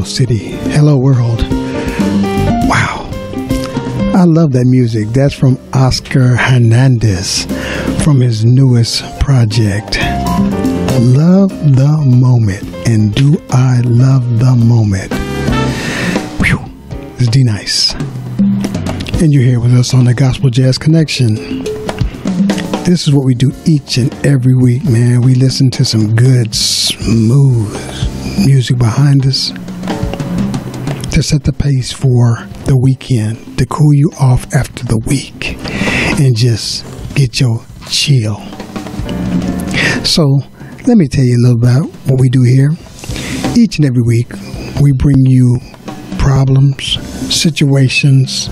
Hello City, Hello World. Wow. I love that music. That's from Oscar Hernandez from his newest project. Love the Moment. And do I love the moment? Whew. It's D Nice. And you're here with us on the Gospel Jazz Connection. This is what we do each and every week, man. We listen to some good, smooth music behind us to set the pace for the weekend, to cool you off after the week and just get your chill. So let me tell you a little about what we do here. Each and every week, we bring you problems, situations,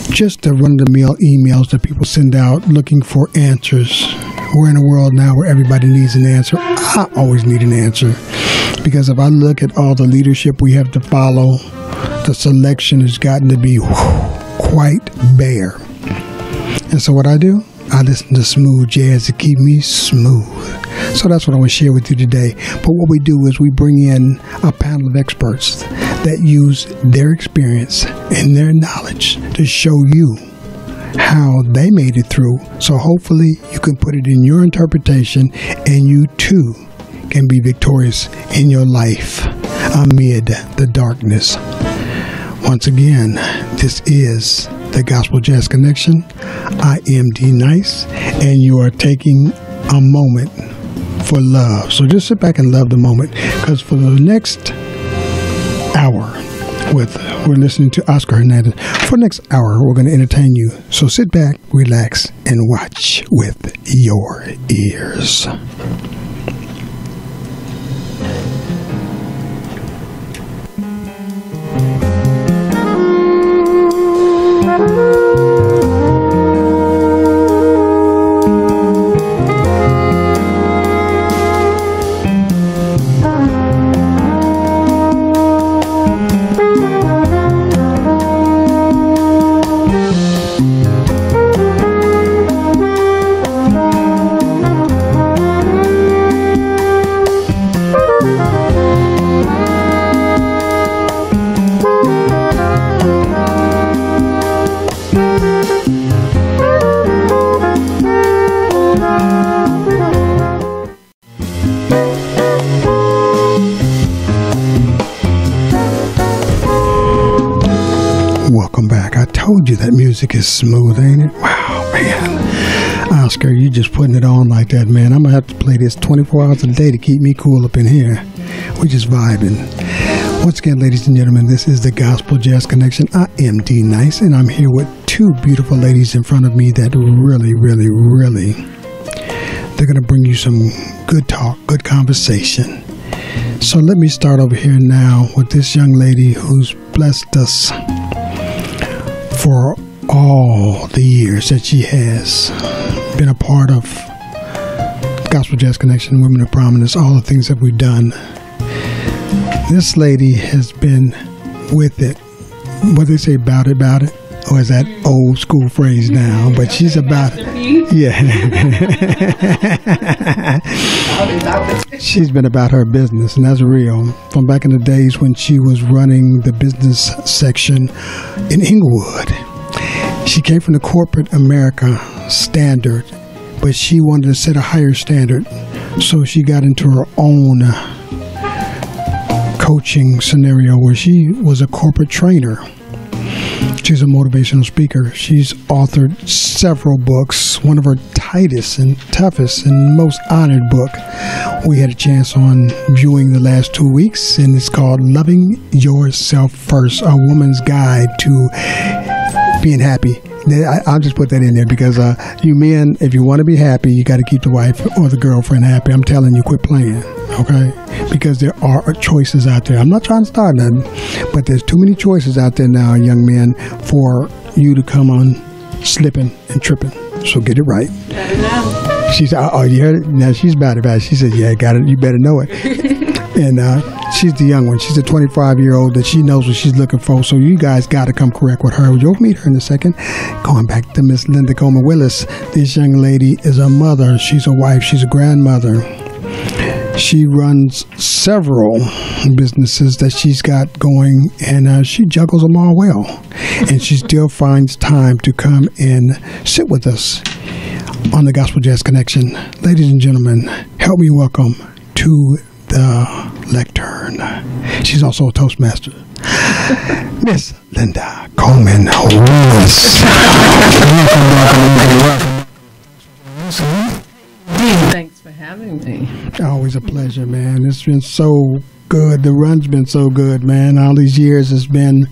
just the run-of-the-mill emails that people send out looking for answers. We're in a world now where everybody needs an answer. I always need an answer because if I look at all the leadership we have to follow, the selection has gotten to be quite bare. And so what I do, I listen to smooth jazz to keep me smooth. So that's what I want to share with you today. But what we do is we bring in a panel of experts that use their experience and their knowledge to show you how they made it through. So hopefully you can put it in your interpretation and you too can be victorious in your life amid the darkness. Once again, this is the Gospel Jazz Connection. I am D Nice, and you are taking a moment for love. So just sit back and love the moment, because for the next hour, we're listening to Oscar Hernandez. For the next hour, we're going to entertain you. So sit back, relax, and watch with your ears. That music is smooth, ain't it? Wow, man. Oscar, you just putting it on like that, man. I'm going to have to play this 24 hours a day to keep me cool up in here. We're just vibing. Once again, ladies and gentlemen, this is the Gospel Jazz Connection. I am D Nice, and I'm here with two beautiful ladies in front of me that really, they're going to bring you some good talk, good conversation. So let me start over here now with this young lady who's blessed us for all the years that she has been a part of Gospel Jazz Connection, Women of Prominence, all the things that we've done. This lady has been with it. What they say, about it, or is that old school phrase now? But she's about it. Yeah. She's been about her business, and that's real. From back in the days when she was running the business section in Inglewood. She came from the corporate America standard, but she wanted to set a higher standard. So she got into her own coaching scenario where she was a corporate trainer. She's a motivational speaker. She's authored several books. One of her tightest and toughest and most honored book we had a chance on viewing the last 2 weeks, and it's called Loving Yourself First, A Woman's Guide to Being Happy. I'll just put that in there because you men, if you want to be happy, you got to keep the wife or the girlfriend happy. I'm telling you, quit playing, okay? Because there are choices out there. I'm not trying to start nothing, but there's too many choices out there now, young men, for you to come on slipping and tripping. So get it right. Better know. She said, "Oh, you heard it?" Now she's about it. She said, "Yeah, got it. You better know it." And she's the young one. She's a 25-year-old that she knows what she's looking for. So you guys got to come correct with her. You'll meet her in a second. Going back to Miss Linda Coleman Willis. This young lady is a mother. She's a wife. She's a grandmother. She runs several businesses that she's got going, and she juggles them all well. And she still finds time to come and sit with us on the Gospel Jazz Connection. Ladies and gentlemen, help me welcome to the lectern. She's also a Toastmaster, Miss Linda Coleman Willis. Thanks for having me. Always a pleasure, man. It's been so good. The run's been so good, man. All these years it's been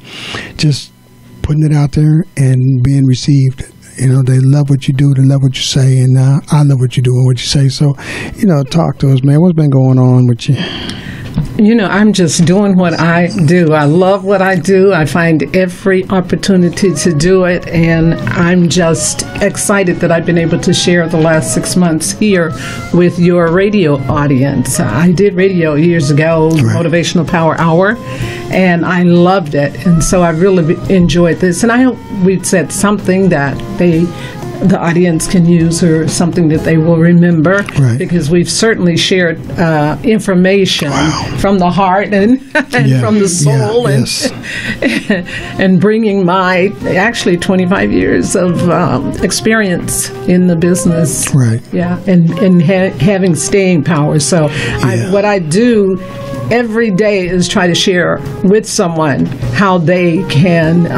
just putting it out there and being received. You know, they love what you do, they love what you say, and I love what you do and what you say. So, you know, talk to us, man. What's been going on with you? You know, I'm just doing what I do. I love what I do. I find every opportunity to do it, and I'm just excited that I've been able to share the last 6 months here with your radio audience. I did radio years ago, right. Motivational Power Hour, and I loved it, and so I really enjoyed this. And I hope we've said something that the audience can use or something that they will remember, right. Because we've certainly shared information from the heart and from the soul, and bringing my actually 25 years of experience in the business, right? Yeah, and having staying power. So what I do every day is try to share with someone how they can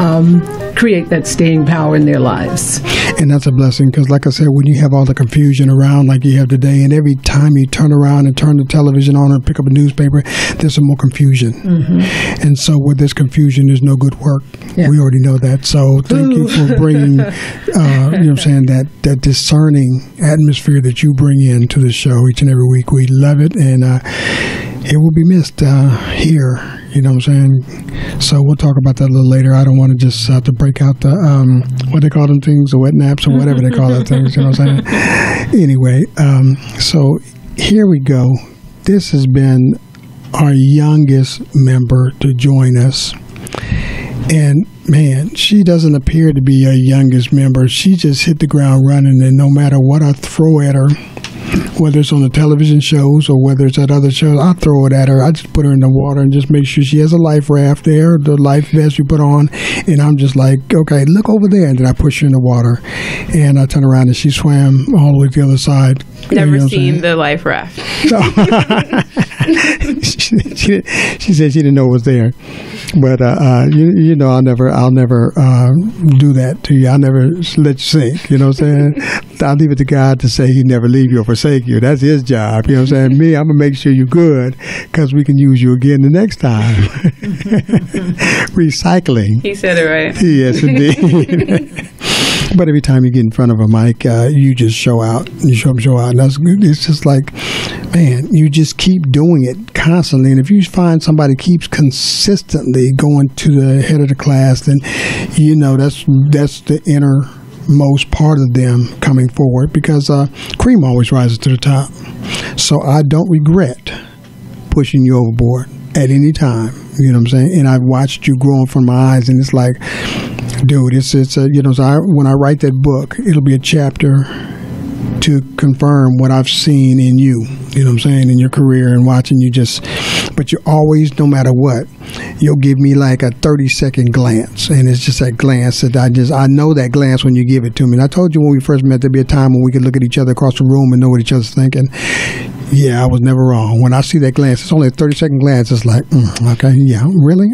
create that staying power in their lives. And that's a blessing, because like I said, when you have all the confusion around like you have today, and every time you turn around and turn the television on and pick up a newspaper, there's some more confusion. Mm-hmm. And so with this confusion, there's no good work. Yeah. We already know that. So thank you for bringing, you know what I'm saying, that discerning atmosphere that you bring into the show each and every week. We love it, and it will be missed here. You know what I'm saying? So we'll talk about that a little later. I don't want to just have to break out the, what they call them things, the wet naps or whatever they call those things. You know what I'm saying? Anyway, so here we go. This has been our youngest member to join us. And, man, she doesn't appear to be our youngest member. She just hit the ground running, and no matter what I throw at her, whether it's on the television shows or whether it's at other shows, I throw it at her. I just put her in the water and just make sure she has a life raft there, the life vest you put on, and I'm just like, okay, look over there, and then I push her in the water, and I turn around and she swam all the way to the other side. Never seen the life raft. So, she said she didn't know it was there, but you know, I'll never do that to you. I'll never let you sink. You know what I'm saying? I'll leave it to God to say He never leave you or forsake you. That's His job. You know what I'm saying? Me, I'm gonna make sure you're good, because we can use you again the next time. Recycling. He said it right. Yes, indeed. But every time you get in front of a mic, you just show out. You show out. And that's good. It's just like, man, you just keep doing it constantly. And if you find somebody keeps consistently going to the head of the class, then you know that's the innermost part of them coming forward, because cream always rises to the top. So I don't regret pushing you overboard at any time. You know what I'm saying? And I've watched you grow in front of my eyes, and it's like, dude, it's you know, so when I write that book, it'll be a chapter to confirm what I've seen in you. You know what I'm saying? In your career, and watching you but you always, no matter what, you'll give me like a 30-second glance, and it's just that glance that I know that glance when you give it to me. And I told you when we first met, there'd be a time when we could look at each other across the room and know what each other's thinking. Yeah, I was never wrong. When I see that glance, it's only a 30-second glance. It's like, okay, yeah, really?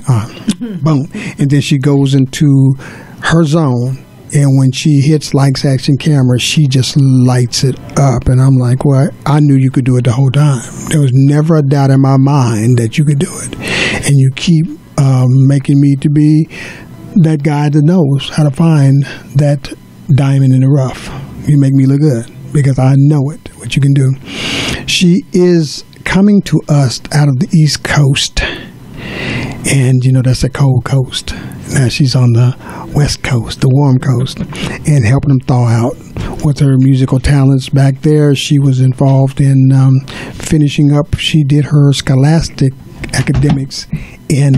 Boom. And then she goes into her zone, and when she hits Likes Action Camera, she just lights it up. And I'm like, well, I knew you could do it the whole time. There was never a doubt in my mind that you could do it. And you keep making me to be that guy that knows how to find that diamond in the rough. You make me look good, because I know it, what you can do. She is coming to us out of the East Coast, and you know that's the cold coast. Now she's on the West Coast, the warm coast, and helping them thaw out with her musical talents back there. She was involved in finishing up. She did her scholastic academics in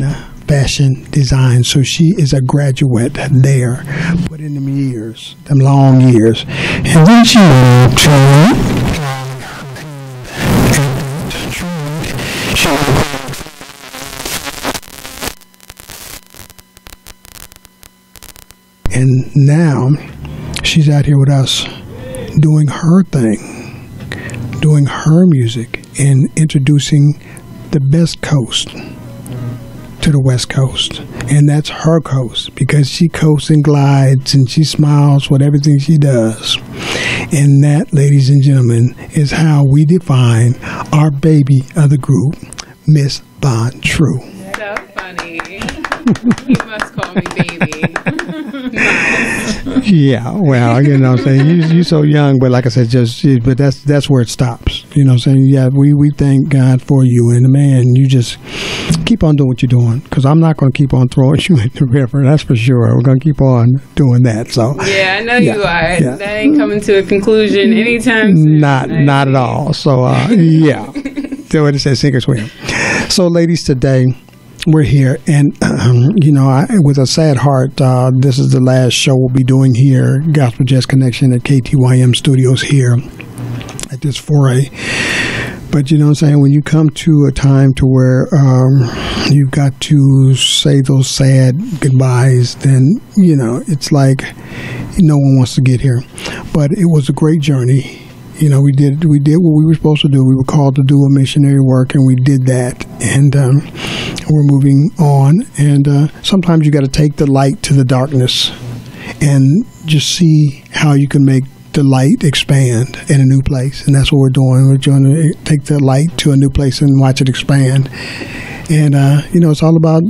fashion design, so she is a graduate there. Put in them years, them long years, and then she moved to And now she's out here with us doing her thing, doing her music, and introducing the best coast to the West Coast. And that's her coast, because she coasts and glides and she smiles with everything she does. And that, ladies and gentlemen, is how we define our baby of the group, Miss Von True. So funny. You must call me baby. Nice. Yeah, well, you know what I'm saying? You're so young, but like I said, but that's where it stops. You know what I'm saying? Yeah, we thank God for you. And man, you just keep on doing what you're doing, because I'm not going to keep on throwing you in the river. That's for sure. We're going to keep on doing that. So yeah, I know you are. Yeah. That ain't coming to a conclusion anytime soon. Not at all. So, yeah. So it says sink or swim. So, ladies, today we're here, and with a sad heart, this is the last show we'll be doing here, Gospel Jazz Connection at KTYM Studios here at this foray. But you know what I'm saying, when you come to a time to where you've got to say those sad goodbyes, then it's like no one wants to get here. But it was a great journey. We did what we were supposed to do. We were called to do a missionary work, and we did that. And we're moving on. And sometimes you got to take the light to the darkness and just see how you can make the light expand in a new place. And that's what we're doing. We're trying to take the light to a new place and watch it expand. And, it's all about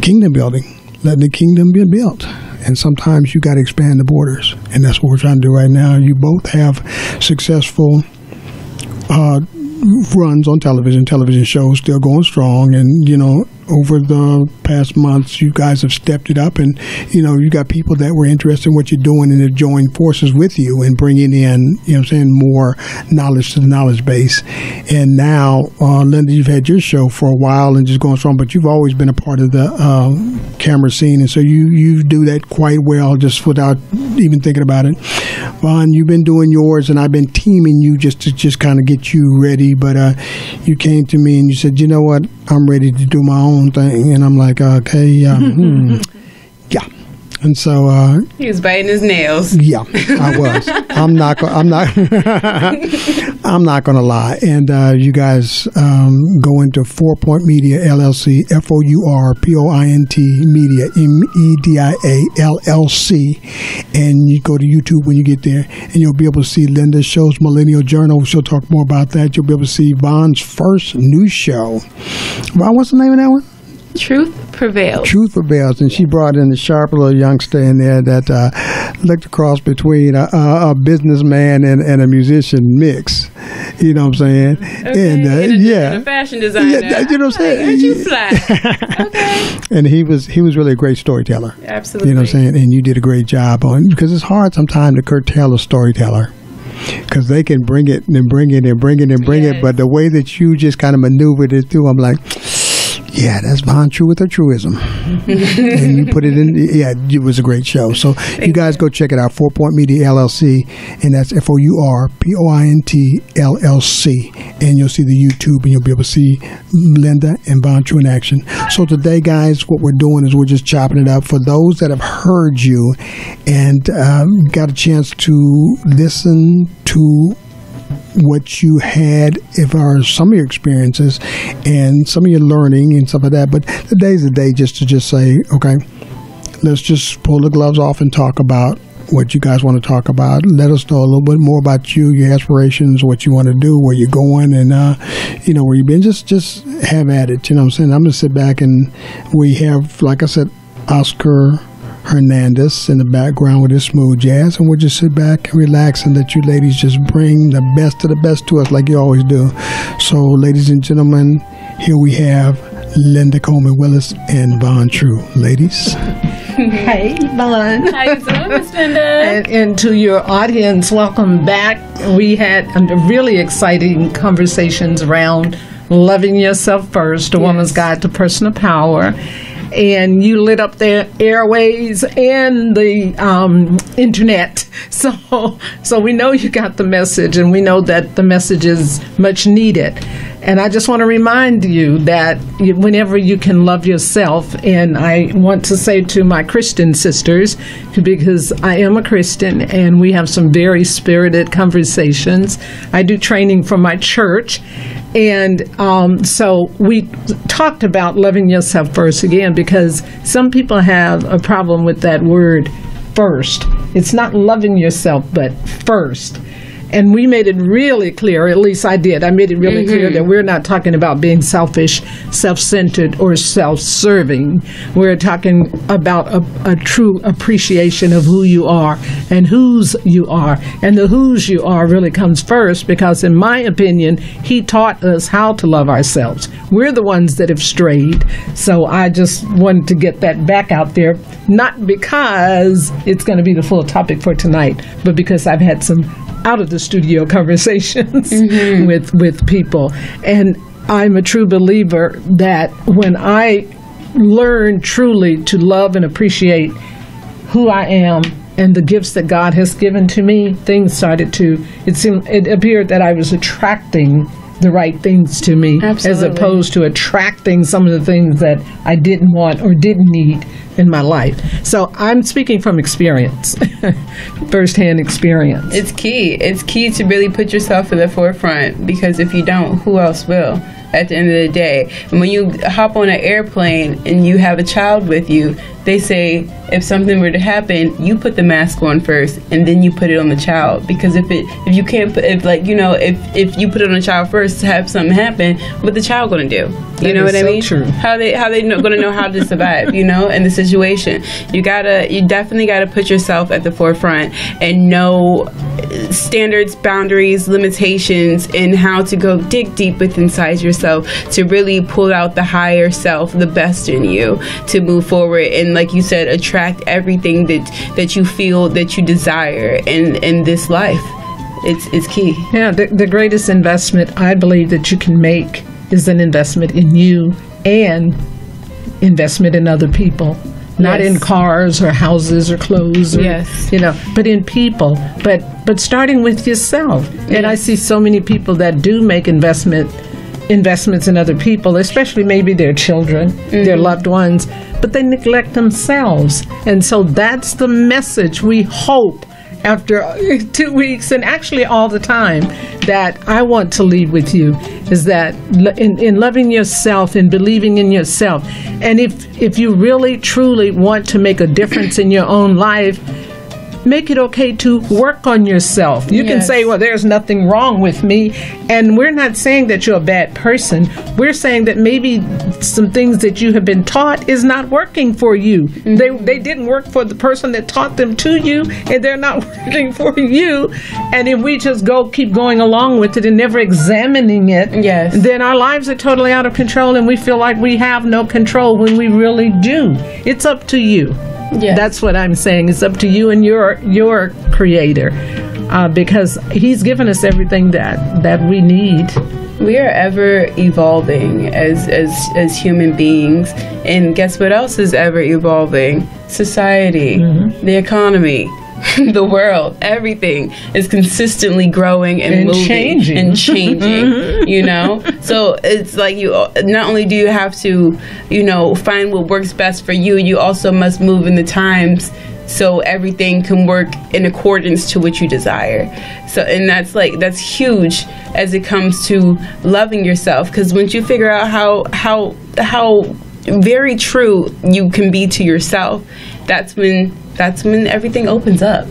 kingdom building, letting the kingdom be built. And sometimes you got to expand the borders. And that's what we're trying to do right now. You both have successful runs on television shows, still going strong. And, over the past months, you guys have stepped it up. And, you got people that were interested in what you're doing and have joined forces with you and bringing in, more knowledge to the knowledge base. And now, Linda, you've had your show for a while and just going strong, but you've always been a part of the camera scene. And so you do that quite well just without even thinking about it. Vaughn, you've been doing yours, and I've been teaming you just to kind of get you ready. But you came to me and you said, you know what, I'm ready to do my own thing. And I'm like, okay, yeah. And so he was biting his nails. Yeah, I was. I'm not gonna lie. And you guys go into 4 Point Media LLC, FOURPOINT Media, MEDIA LLC, and you go to YouTube when you get there, and you'll be able to see Linda's shows, Millennial Journal. She'll talk more about that. You'll be able to see Vaughn's first new show. Vaughn, what's the name of that one? Truth Prevails. Truth Prevails, and she brought in the sharp little youngster in there that looked across between a businessman and a musician mix. You know what I'm saying? Okay. And a fashion designer. Yeah, you know what I'm saying? Aren't you fly? Okay. And he was really a great storyteller. Absolutely. You know what I'm saying? And you did a great job on, because it's hard sometimes to curtail a storyteller, because they can bring it and bring it and bring it and bring it, but the way that you just kind of maneuvered it through, I'm like, yeah, that's Von True with her truism. And you put it in, it was a great show. So you guys go check it out, 4 Point Media LLC, and that's FOURPOINT LLC. And you'll see the YouTube, and you'll be able to see Linda and Von True in action. So today, guys, what we're doing is we're just chopping it up. For those that have heard you and got a chance to listen to what you had, if are some of your experiences and some of your learning and stuff like that. But today's the day just to say, okay, let's just pull the gloves off and talk about what you guys want to talk about. Let us know a little bit more about you, your aspirations, what you want to do, where you're going, and where you've been. Just have at it. You know what I'm saying? I'm going to sit back, and we have, like I said, Oscar Hernandez in the background with his smooth jazz, and we'll just sit back and relax and let you ladies just bring the best of the best to us like you always do. So, ladies and gentlemen, here we have Linda Coleman Willis and Von True. Ladies. Hey, Vaughn. How you doing, Miss Linda? And to your audience, welcome back. We had really exciting conversations around loving yourself first, a woman's guide to personal power. and you lit up the airways and the internet. So we know you got the message, and we know that the message is much needed. And I just want to remind you that whenever you can love yourself, and I want to say to my Christian sisters, because I am a Christian and we have some very spirited conversations. I do training for my church. And so we talked about loving yourself first again, because some people have a problem with that word first. It's not loving yourself, but first. And we made it really clear, at least I did. I made it really clear that we're not talking about being selfish, self-centered, or self-serving. We're talking about a true appreciation of who you are and whose you are. And the whose you are really comes first, because in my opinion, he taught us how to love ourselves. We're the ones that have strayed. So I just wanted to get that back out there, not because it's going to be the full topic for tonight, but because I've had some out of the studio conversations with people. And I'm a true believer that when I learn truly to love and appreciate who I am and the gifts that God has given to me, things started to, it appeared that I was attracting the right things to me. Absolutely. As opposed to attracting some of the things that I didn't want or didn't need in my life. So I'm speaking from experience, firsthand experience. It's key. It's key to really put yourself in the forefront, because if you don't, who else will? At the end of the day, and when you hop on an airplane and you have a child with you, they say if something were to happen, you put the mask on first and then you put it on the child, because if you can't put, if you put it on the child first to have something happen, what the child gonna do? You know what I mean? True. How they gonna know how to survive? In the situation, you definitely gotta put yourself at the forefront and know standards, boundaries, limitations, and how to go dig deep within inside yourself to really pull out the higher self, the best in you, to move forward and, like you said, attract everything that you feel that you desire in this life. It's key. Yeah, the greatest investment I believe that you can make is an investment in you and investment in other people. Not in cars or houses or clothes, or, but in people. But starting with yourself. And I see so many people that do make investments in other people, especially maybe their children, their loved ones, but they neglect themselves. And so that's the message we hope after 2 weeks, and actually all the time, that I want to leave with you, is that in loving yourself and believing in yourself, and if you really truly want to make a difference in your own life, make it okay to work on yourself. You can say, well, there's nothing wrong with me. And we're not saying that you're a bad person. We're saying that maybe some things that you have been taught is not working for you. They didn't work for the person that taught them to you, and they're not working for you. And if we just keep going along with it and never examining it, then our lives are totally out of control, and we feel like we have no control when we really do. It's up to you. Yes. That's what I'm saying. It's up to you and your creator, because he's given us everything that we need. We are ever evolving as human beings, and guess what else is ever evolving? Society, the economy, the world, everything is consistently growing and moving and changing. So it's like, you not only do you have to find what works best for you, you also must move in the times so everything can work in accordance to what you desire. So, and that's huge as it comes to loving yourself, because once you figure out how very true you can be to yourself, that's when everything opens up.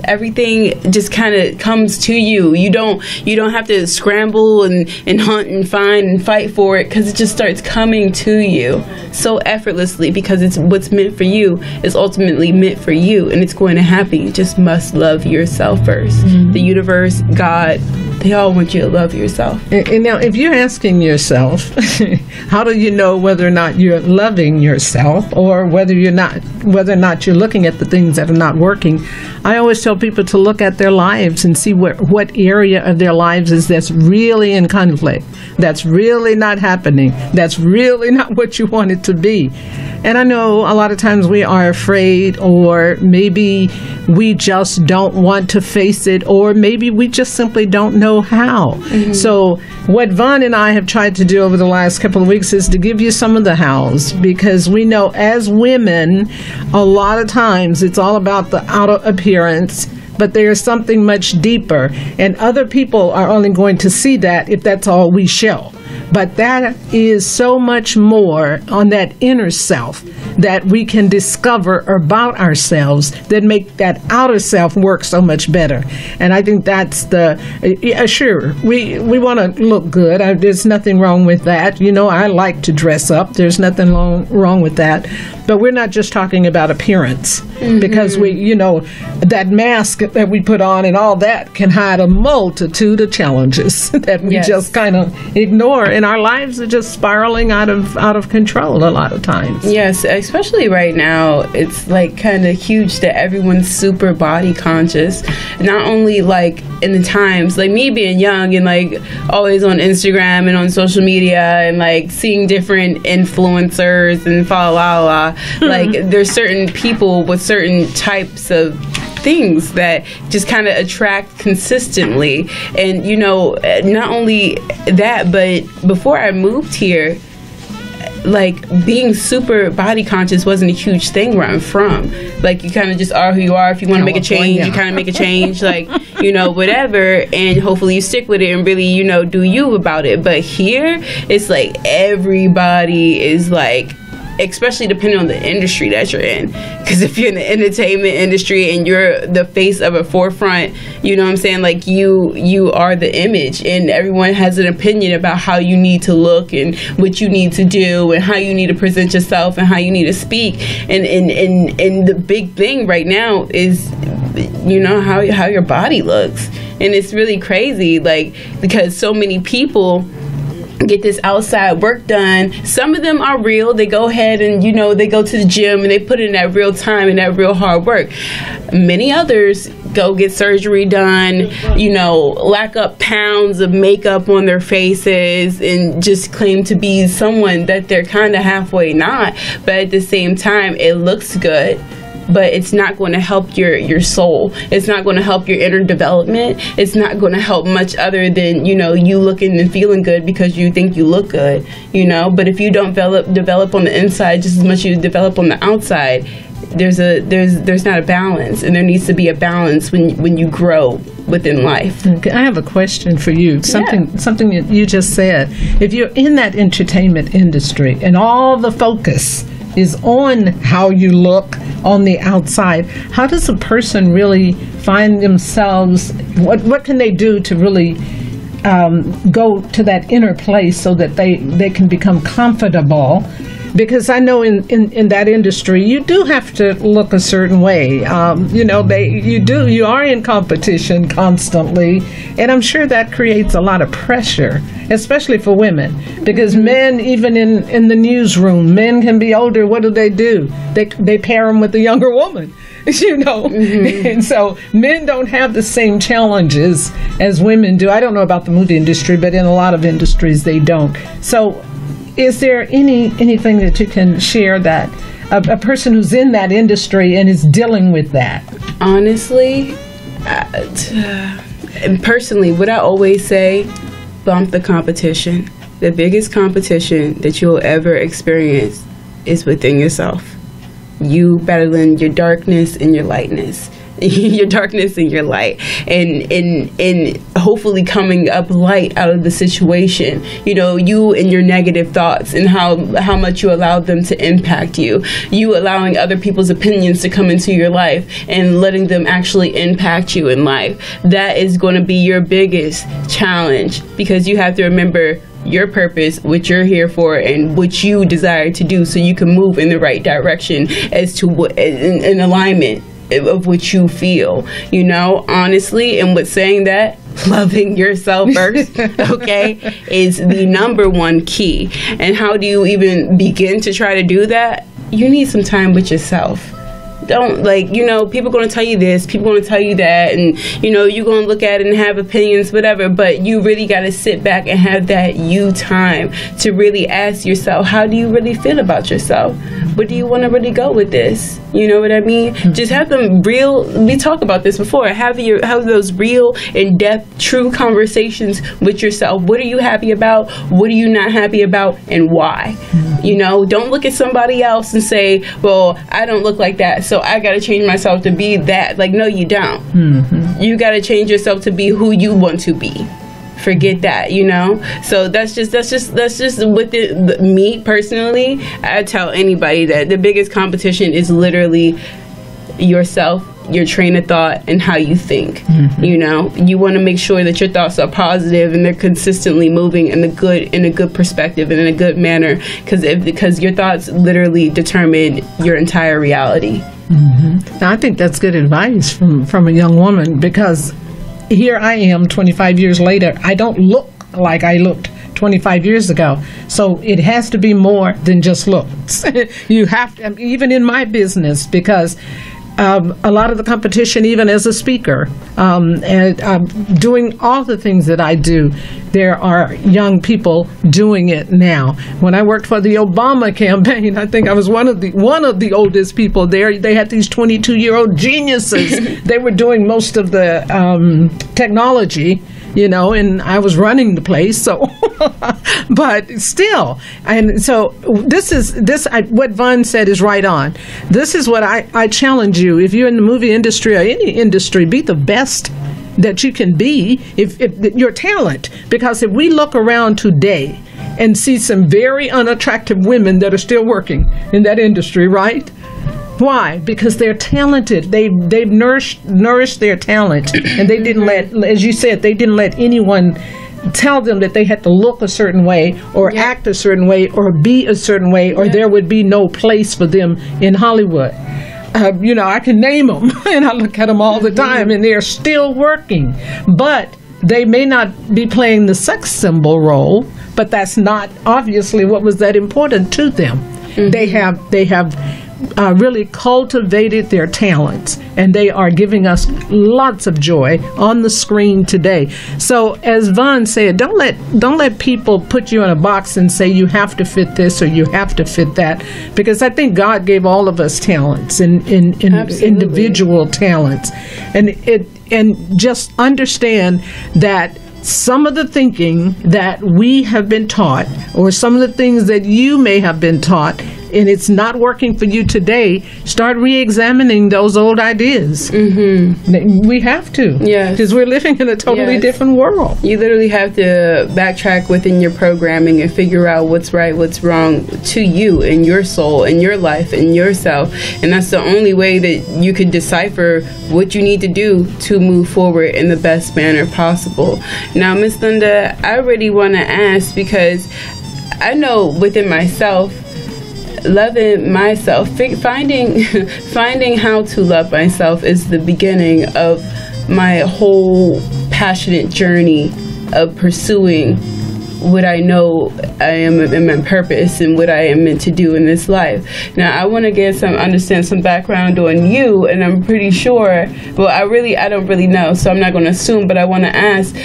Everything just kind of comes to you. You don't have to scramble and hunt and find and fight for it, because it just starts coming to you so effortlessly, because it's what's meant for you is ultimately meant for you, and it's going to happen. You just must love yourself first. The universe, God, they all want you to love yourself. And now, if you're asking yourself, how do you know whether or not you're loving yourself, or whether or not you're looking at the things that are not working? I always tell people to look at their lives and see what area of their lives is that's really in conflict, that's really not happening, that's really not what you want it to be. And I know a lot of times we are afraid, or maybe we just don't want to face it, or maybe we just simply don't know how. Mm-hmm. So what Vaughn and I have tried to do over the last couple of weeks is to give you some of the hows, because we know as women, a lot of times it's all about the outer appearance, but there is something much deeper, and other people are only going to see that if that's all we show. But that is so much more on that inner self that we can discover about ourselves that make that outer self work so much better. And I think that's sure, we want to look good. There's nothing wrong with that. You know, I like to dress up. There's nothing wrong with that. But we're not just talking about appearance, mm-hmm. because that mask that we put on and all that can hide a multitude of challenges that we just kind of ignore, and our lives are just spiraling out of control a lot of times. Yes, especially right now, it's like kind of huge that everyone's super body conscious. Not only like in the times, like me being young and like always on Instagram and on social media and like seeing different influencers and like there's certain people with certain types of things that just kind of attract consistently. And not only that, but before I moved here, like being super body conscious wasn't a huge thing where I'm from. Like you kind of just are who you are. If you want to make a change, you kind of make a change, like whatever, and hopefully you stick with it and really do you about it. But here it's like everybody is like, especially depending on the industry that you're in, because if you're in the entertainment industry and you're the face of a forefront, you know what I'm saying, like you are the image, and everyone has an opinion about how you need to look and what you need to do and how you need to present yourself and how you need to speak, and the big thing right now is how your body looks. And it's really crazy, like, because so many people get this outside work done. Some of them are real. They go ahead and they go to the gym and they put in that real time and that real hard work. Many others go get surgery done, lack up pounds of makeup on their faces and just claim to be someone that they're kind of halfway not. But at the same time, it looks good, but it's not going to help your soul. It's not going to help your inner development. It's not going to help much other than, you looking and feeling good because you think you look good, But if you don't develop on the inside just as much as you develop on the outside, there's not a balance, and there needs to be a balance when you grow within life. Okay, I have a question for you. Something that you just said. If you're in that entertainment industry and all the focus is on how you look on the outside, how does a person really find themselves, what can they do to really go to that inner place so that they can become comfortable? Because I know in that industry, you do have to look a certain way. You are in competition constantly, and I'm sure that creates a lot of pressure, especially for women. Because men, even in the newsroom, men can be older. What do? They pair them with a younger woman, Mm-hmm. And so men don't have the same challenges as women do. I don't know about the movie industry, but in a lot of industries, they don't. So is there anything that you can share that a person who's in that industry and is dealing with that? Honestly, and personally, what I always say, bump the competition. The biggest competition that you'll ever experience is within yourself. You battling your darkness and your lightness. Your darkness and your light, and hopefully coming up light out of the situation. You and your negative thoughts and how much you allowed them to impact you. You allowing other people's opinions to come into your life and letting them actually impact you in life. That is going to be your biggest challenge, because you have to remember your purpose, what you're here for, and what you desire to do, so you can move in the right direction as to what in alignment of what you feel, honestly. And with saying that, loving yourself first, okay, is the number one key. And how do you even begin to try to do that? You need some time with yourself. Don't, people going to tell you this, people going to tell you that, and, you're going to look at it and have opinions, whatever, but you really got to sit back and have that you time to really ask yourself, how do you really feel about yourself? Where do you want to really go with this? You know what I mean? Just have them real, we talked about this before, have those real, in-depth, true conversations with yourself. What are you happy about? What are you not happy about? And why? Don't look at somebody else and say, well, I don't look like that, so I got to change myself to be that. Like, no, you don't. You got to change yourself to be who you want to be. Forget that, So that's just with me personally. I tell anybody that the biggest competition is literally yourself, your train of thought, and how you think. You want to make sure that your thoughts are positive and they're consistently moving in a good perspective and in a good manner, because your thoughts literally determine your entire reality. Now, I think that's good advice from a young woman, because here I am 25 years later. I don't look like I looked 25 years ago. So it has to be more than just looks. You have to, even in my business, because a lot of the competition, even as a speaker, and doing all the things that I do, there are young people doing it now. When I worked for the Obama campaign, I think I was one of the oldest people there. They had these 22-year-old geniuses. They were doing most of the technology, and I was running the place. So, but still, and so what Vaughn said is right on. This is what I challenge you. If you're in the movie industry or any industry, be the best that you can be, if your talent. Because if we look around today and see some very unattractive women that are still working in that industry, right? Why? Because they're talented. They've nourished their talent, and they didn't let, as you said, they didn't let anyone tell them that they had to look a certain way or act a certain way or be a certain way, or there would be no place for them in Hollywood. I can name them, and I look at them all the time, and they're still working. But they may not be playing the sex symbol role, but that's not obviously what was that important to them. They have really cultivated their talents, and they are giving us lots of joy on the screen today. So, as Vaughn said, don't let people put you in a box and say you have to fit this or you have to fit that, because I think God gave all of us talents and individual talents, and just understand that some of the thinking that we have been taught, or some of the things that you may have been taught, and it's not working for you today, start re-examining those old ideas. We have to. Yes. Because we're living in a totally different world. You literally have to backtrack within your programming and figure out what's right, what's wrong to you and your soul and your life and yourself. And that's the only way that you can decipher what you need to do to move forward in the best manner possible. Now, Miss Linda, I really want to ask, because I know within myself, loving myself, finding how to love myself is the beginning of my whole passionate journey of pursuing what I know I am in my purpose and what I am meant to do in this life. Now, I want to understand some background on you, and I'm pretty sure, well, I don't really know, so I'm not going to assume, but I want to ask,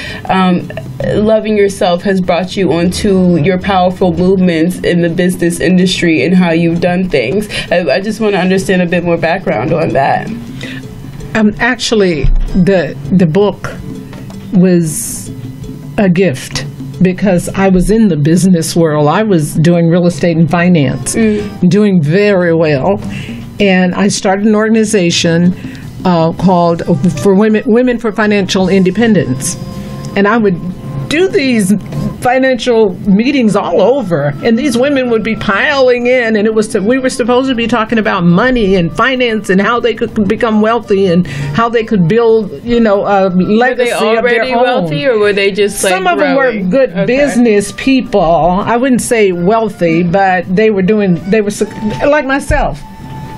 loving yourself has brought you onto your powerful movements in the business industry and how you've done things. I just want to understand a bit more background on that. Actually, the book was a gift, because I was in the business world. I was doing real estate and finance, doing very well. And I started an organization called for Women for Financial Independence. And I would do these financial meetings all over, and these women would be piling in, and we were supposed to be talking about money and finance and how they could become wealthy and how they could build, a legacy of their own. Were they already wealthy, or were they just like some of them were good business people? I wouldn't say wealthy, but they were like myself.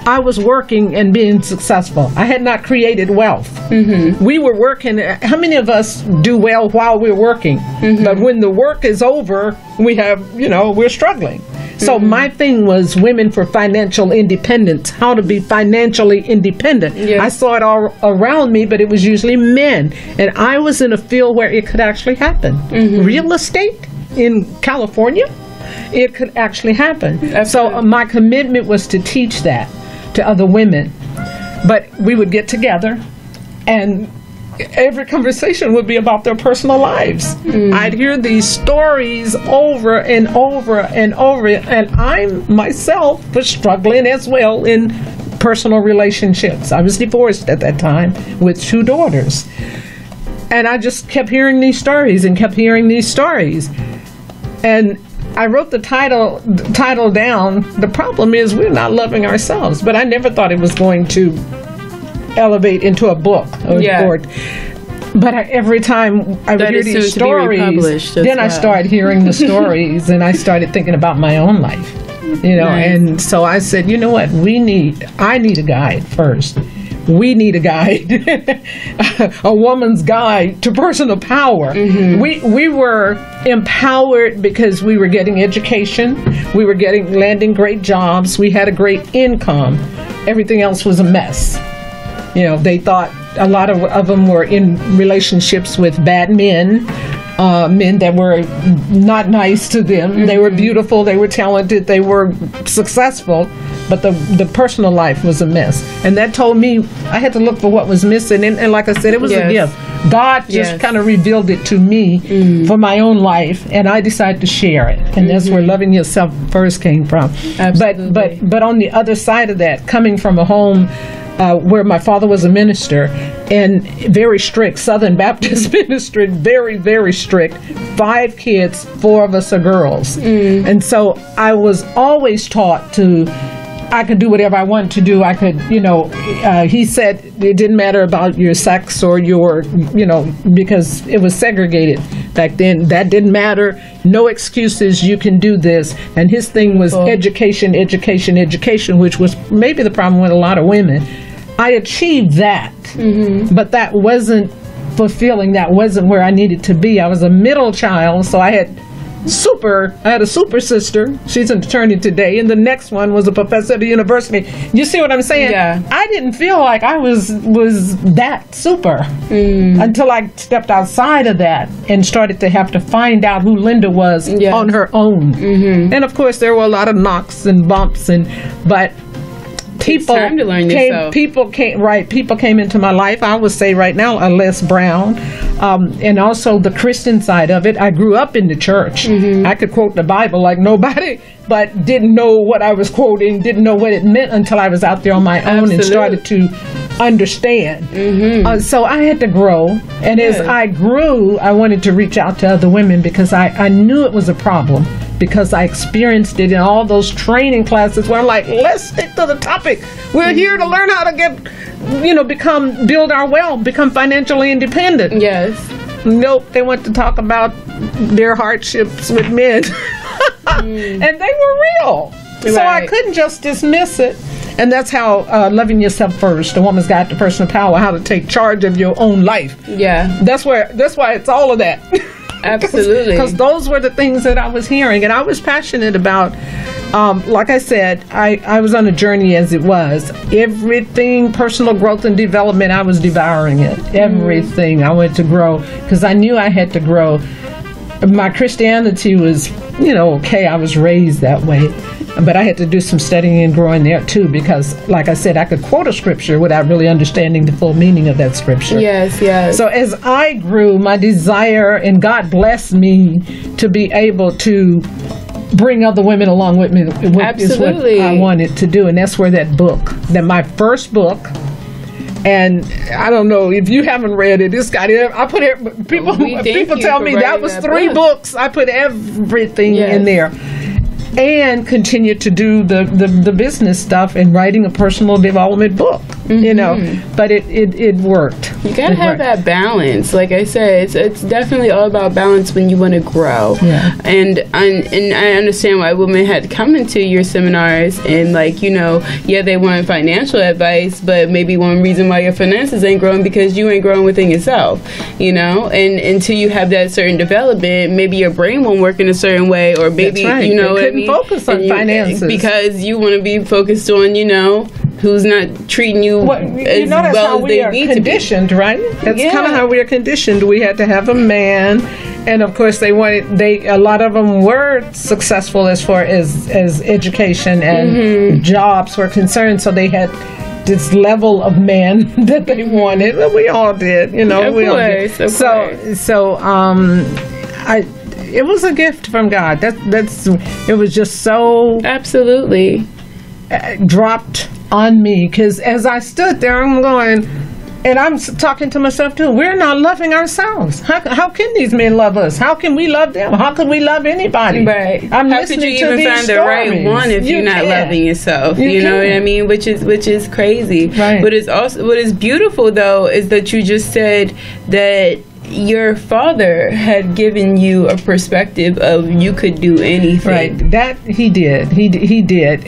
I was working and being successful. I had not created wealth. We were working. How many of us do well while we're working? But when the work is over, we have, we're struggling. So my thing was women for financial independence, how to be financially independent. Yes. I saw it all around me, but it was usually men. And I was in a field where it could actually happen. Real estate in California, it could actually happen. So my commitment was to teach that to other women. But we would get together and every conversation would be about their personal lives. I'd hear these stories over and over and over, and I myself was struggling as well in personal relationships. I was divorced at that time with 2 daughters. And I just kept hearing these stories and kept hearing these stories. And I wrote the title down. The problem is we're not loving ourselves, but I never thought it was going to elevate into a book. But every time I would hear these stories, then I started hearing the stories, and I started thinking about my own life. And so I said, you know what? I need a guide first. We need a guide, a woman's guide to personal power. We were empowered because we were getting education, we were landing great jobs, we had a great income. Everything else was a mess. They thought a lot of them were in relationships with bad men, men that were not nice to them. They were beautiful, they were talented, they were successful, but the personal life was a mess. And that told me I had to look for what was missing. And like I said, it was a gift. God just kind of revealed it to me for my own life, and I decided to share it. And that's where Loving Yourself First came from. Absolutely. But on the other side of that, coming from a home where my father was a minister and very strict Southern Baptist minister, very, very strict. 5 kids, 4 of us are girls. And so I was always taught I could do whatever I wanted to do. I could, he said it didn't matter about your sex or your, because it was segregated back then. That didn't matter. No excuses. You can do this. And his thing was education, education, education, which was maybe the problem with a lot of women. I achieved that, but that wasn't fulfilling. That wasn't where I needed to be. I was a middle child, so I had a super sister. She's an attorney today, and the next one was a professor at the university. You see what I'm saying? Yeah. I didn't feel like I was that super until I stepped outside of that and started to have to find out who Linda was on her own. And of course, there were a lot of knocks and bumps, but people came into my life. I would say right now a Les Brown, and also the Christian side of it. I grew up in the church. I could quote the Bible like nobody, but didn't know what I was quoting, didn't know what it meant until I was out there on my own and started to understand. So I had to grow, and as I grew, I wanted to reach out to other women because I knew it was a problem, because I experienced it in all those training classes where I'm like, let's stick to the topic. We're here to learn how to build our wealth, become financially independent. Yes. Nope, they want to talk about their hardships with men. And they were real. Right. So I couldn't just dismiss it. And that's how Loving Yourself First, A Woman's Guide to Personal Power, how to take charge of your own life. Yeah. That's why it's all of that. Absolutely. Because those were the things that I was hearing, and I was passionate about. Like I said, I was on a journey as it was. Everything, personal growth and development, I was devouring it. Everything. I wanted to grow because I knew I had to grow. My Christianity was, okay, I was raised that way. But I had to do some studying and growing there too, because like I said, I could quote a scripture without really understanding the full meaning of that scripture. Yes, yes. So as I grew, my desire, and God blessed me to be able to bring other women along with me, is what I wanted to do. And that's where my first book, and I don't know if you haven't read it. It's got it. I put it. People tell me that was 3 books. I put everything in there, and continue to do the business stuff and writing a personal development book. But it worked. You gotta have that balance. Like I said, it's definitely all about balance when you want to grow. Yeah. And I understand why women had to come into your seminars and, like, you know, yeah, they want financial advice, but maybe one reason why your finances ain't growing because you ain't growing within yourself, you know. And until you have that certain development, maybe your brain won't work in a certain way, or maybe you know what I mean. Focus on finances because you want to be focused on, you know, who's not treating you as well as they need to be. Right? That's kind of how we are conditioned. We had to have a man, and of course a lot of them were successful as far as education and jobs were concerned, so they had this level of man that they wanted. Well, we all did, you know. Of course. It was a gift from God. It was just so absolutely dropped on me, because as I stood there, I'm going, and I'm talking to myself too, we're not loving ourselves. How can these men love us? How can we love them? How can we love anybody? Right. I'm How could you even find the right one if you're not loving yourself? You know what I mean? Which is crazy. Right. But it's also, what is beautiful though is that you just said that your father had given you a perspective of you could do anything. Right. That he did. He did.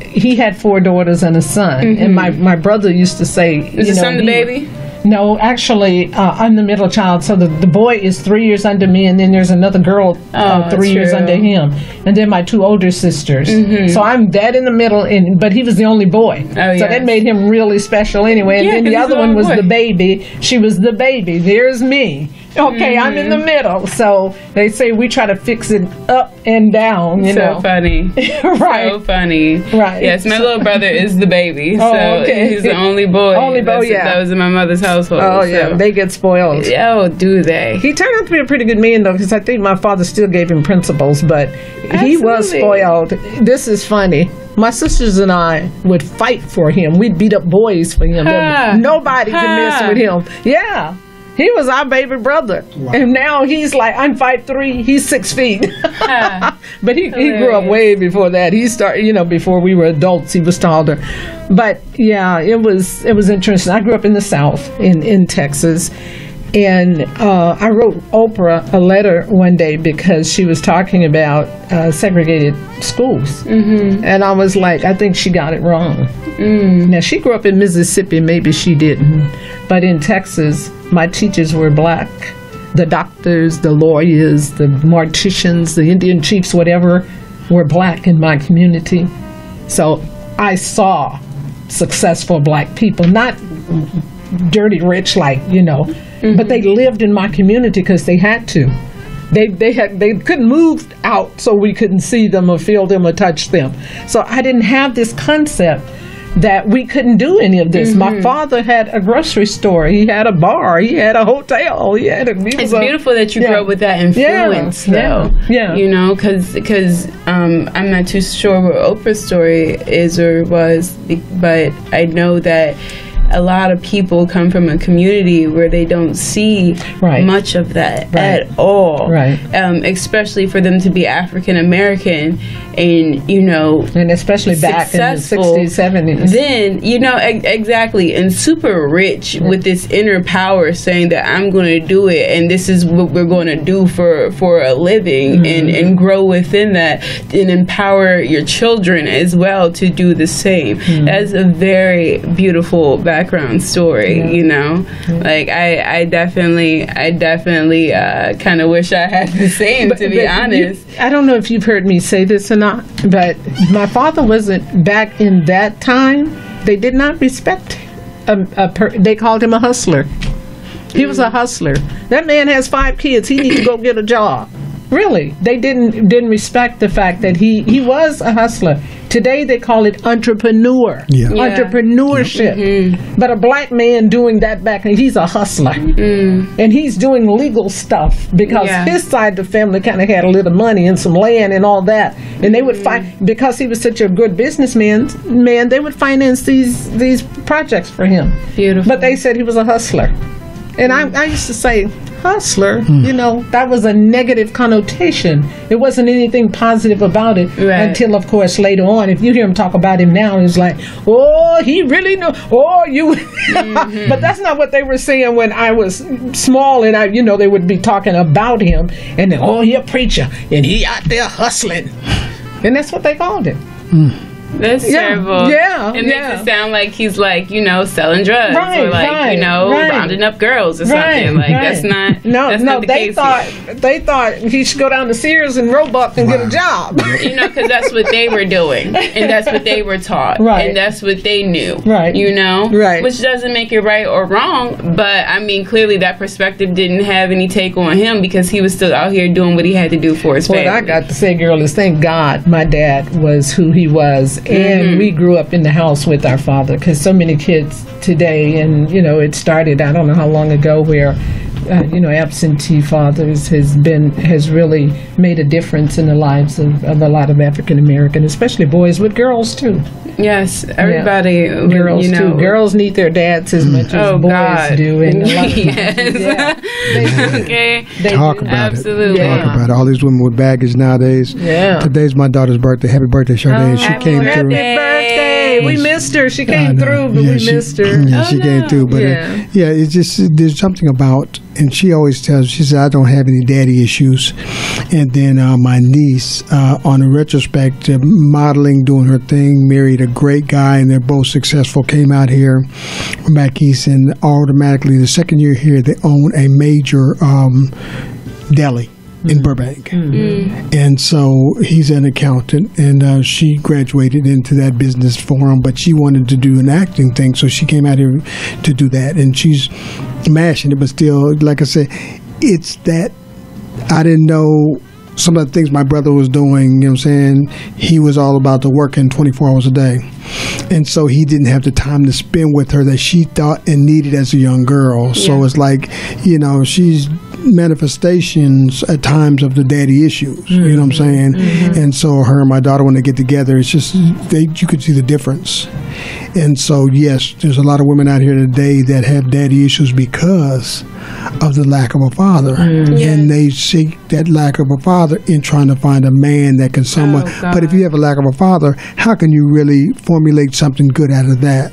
He had 4 daughters and a son. And my brother used to say, is the son the baby? No, actually, I'm the middle child. So the boy is 3 years under me, and then there's another girl 3 years under him, and then my 2 older sisters. So I'm dead in the middle, but he was the only boy. So that made him really special anyway. And then the other one was the baby. She was the baby. There's me. Okay, I'm in the middle. So they say we try to fix it up and down, you know. So funny. Right. So funny. Right. Yes, my little brother is the baby. Oh, so okay. he's the only boy. That was in my mother's household. Oh, yeah. They get spoiled. Oh, do they? He turned out to be a pretty good man, though, because I think my father still gave him principles, but he was spoiled. This is funny. My sisters and I would fight for him. We'd beat up boys for him. Nobody could mess with him. Yeah. He was our baby brother. Wow. And now he's like, I'm 5'3", he's 6 feet. But he grew up way before that. He started, before we were adults, he was taller. But yeah, it was interesting. I grew up in the South, in Texas. And I wrote Oprah a letter one day because she was talking about segregated schools. And I was like, I think she got it wrong. Now, she grew up in Mississippi. Maybe she didn't. But in Texas, my teachers were black. The doctors, the lawyers, the morticians, the Indian chiefs, whatever, were black in my community. So I saw successful black people, not dirty rich like, but they lived in my community because they had to. They couldn't move out so we couldn't see them or feel them or touch them. So I didn't have this concept that we couldn't do any of this. My father had a grocery store. He had a bar. He had a hotel. It's beautiful that you grew up with that influence, though. Yeah. Because I'm not too sure what Oprah's story is or was, but I know that a lot of people come from a community where they don't see much of that at all. Right. Especially for them to be African American and, and especially back in the 60s, 70s. Then, exactly. And super rich with this inner power saying that I'm going to do it and this is what we're going to do for a living and grow within that and empower your children as well to do the same. That's a very beautiful background story, like I definitely kind of wish I had the same, to be honest. I don't know if you've heard me say this or not, but my father wasn't, back in that time, they did not respect they called him a hustler. He was a hustler. That man has 5 kids. He needs to go get a job. Really, they didn't respect the fact that he was a hustler. Today they call it entrepreneurship. But a black man doing that back then, he's a hustler, and he's doing legal stuff because his side of the family kind of had a little money and some land and all that, and they would because he was such a good businessman. They would finance these projects for him. Beautiful. But they said he was a hustler, and I used to say, hustler, you know, that was a negative connotation. It wasn't anything positive about it until, of course, later on. If you hear him talk about him now, it's like, oh, he really know. Oh, you. But that's not what they were saying when I was small, and I, you know, they would be talking about him, and then, oh, he a preacher, and he out there hustling, and that's what they called it. That's terrible. Yeah. It makes it sound like he's like, you know, selling drugs or like, you know, rounding up girls or something. Like that's not that's not the case here. They thought he should go down to Sears and Roebuck and get a job. You know, because that's what they were doing, and that's what they were taught, and that's what they knew. You know, which doesn't make it right or wrong, but I mean, clearly that perspective didn't have any take on him because he was still out here doing what he had to do for his family. What I got to say, girl, is thank God my dad was who he was. And we grew up in the house with our father, because so many kids today, and you know, it started I don't know how long ago, where you know, absentee fathers has really made a difference in the lives of a lot of African American, especially boys, with girls too. Yes, everybody. Girls, you know, too. Girls need their dads as much as boys do. And a lot of they talk about absolutely. it. Talk about it. All these women with baggage nowadays. Yeah. Today's my daughter's birthday. Happy birthday, Sade. She came through. Happy birthday. We missed her. She came through, but we missed her. Yeah, she came through. But it's just, there's something about, and she always tells, she said, I don't have any daddy issues. And then my niece, on a retrospect, modeling, doing her thing, married a great guy, and they're both successful, came out here from back east, and automatically the second year here, they own a major deli in Burbank. And so he's an accountant, and she graduated into that business for him, but she wanted to do an acting thing, so she came out here to do that, and she's mashing it, but still, like I said, it's that I didn't know some of the things my brother was doing, you know what I'm saying? He was all about the working 24 hours a day. And so he didn't have the time to spend with her that she thought and needed as a young girl. So it's like, you know, she's manifestations at times of the daddy issues, you know what I'm saying? And so her and my daughter, when they get together, it's just, you could see the difference. And so, yes, there's a lot of women out here today that have daddy issues because of the lack of a father. And they seek that lack of a father in trying to find a man that can somewhat. But if you have a lack of a father, how can you really formulate something good out of that?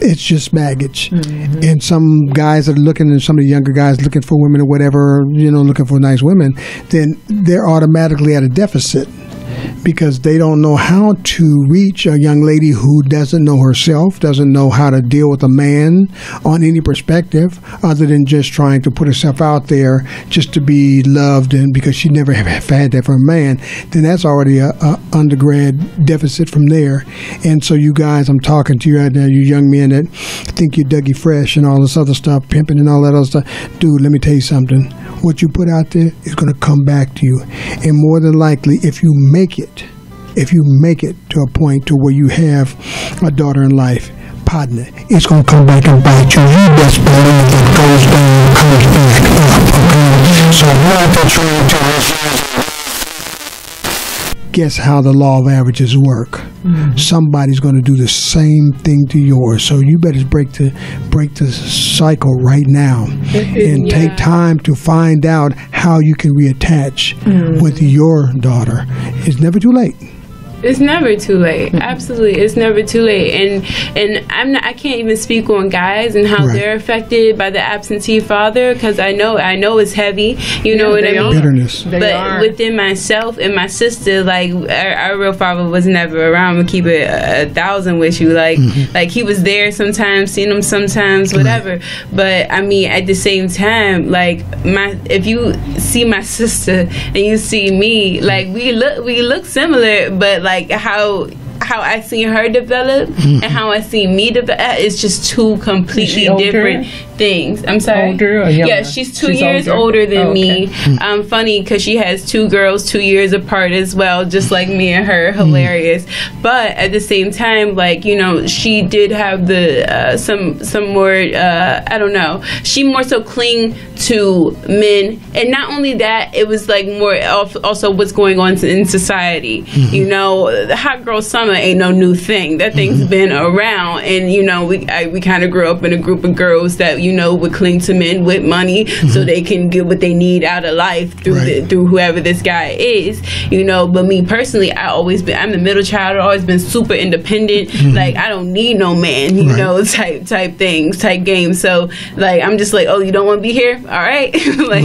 It's just baggage. And some guys that are looking, and some of the younger guys looking for women or whatever, you know, looking for nice women, then they're automatically at a deficit, because they don't know how to reach a young lady who doesn't know herself, doesn't know how to deal with a man on any perspective other than just trying to put herself out there just to be loved, and because she never have had that from a man, then that's already a undergrad deficit from there. And so you guys, I'm talking to you right now, you young men that think you're Dougie Fresh and all this other stuff, pimping and all that other stuff. Dude, let me tell you something. What you put out there is going to come back to you. And more than likely, if you make it to a point to where you have a daughter in life, partner, it's going to come back and bite you. You best believe it goes down, comes back up, okay? So what they're trying to guess how the law of averages work. Somebody's going to do the same thing to yours. So you better break the cycle right now and take time to find out how you can reattach with your daughter. It's never too late. It's never too late. Absolutely, it's never too late. And I can't even speak on guys and how they're affected by the absentee father, because I know it's heavy. You know what I mean? Bitterness. But within myself and my sister, like our real father was never around. We keep it 1,000 with you. Like he was there sometimes, seen him sometimes, whatever. But I mean, at the same time, like if you see my sister and you see me, like we look similar, but like how I seen her develop and how I see me develop, it's just two completely different things. I'm sorry. Older or younger? Yeah, she's 2 years older than me. Funny because she has two girls 2 years apart as well, just like me and her. Hilarious. But at the same time, like, you know, she did have the some more I don't know. She more so cling to men. And not only that, it was like more also what's going on in society. You know, the hot girl summer ain't no new thing. That thing's been around. And, you know, we kind of grew up in a group of girls that, you know, would cling to men with money so they can get what they need out of life through through whoever this guy is, you know. But me personally, I'm the middle child. I've always been super independent. Like, I don't need no man, you know, type things, type games. So, like, I'm just like, oh, you don't want to be here? All right. Like,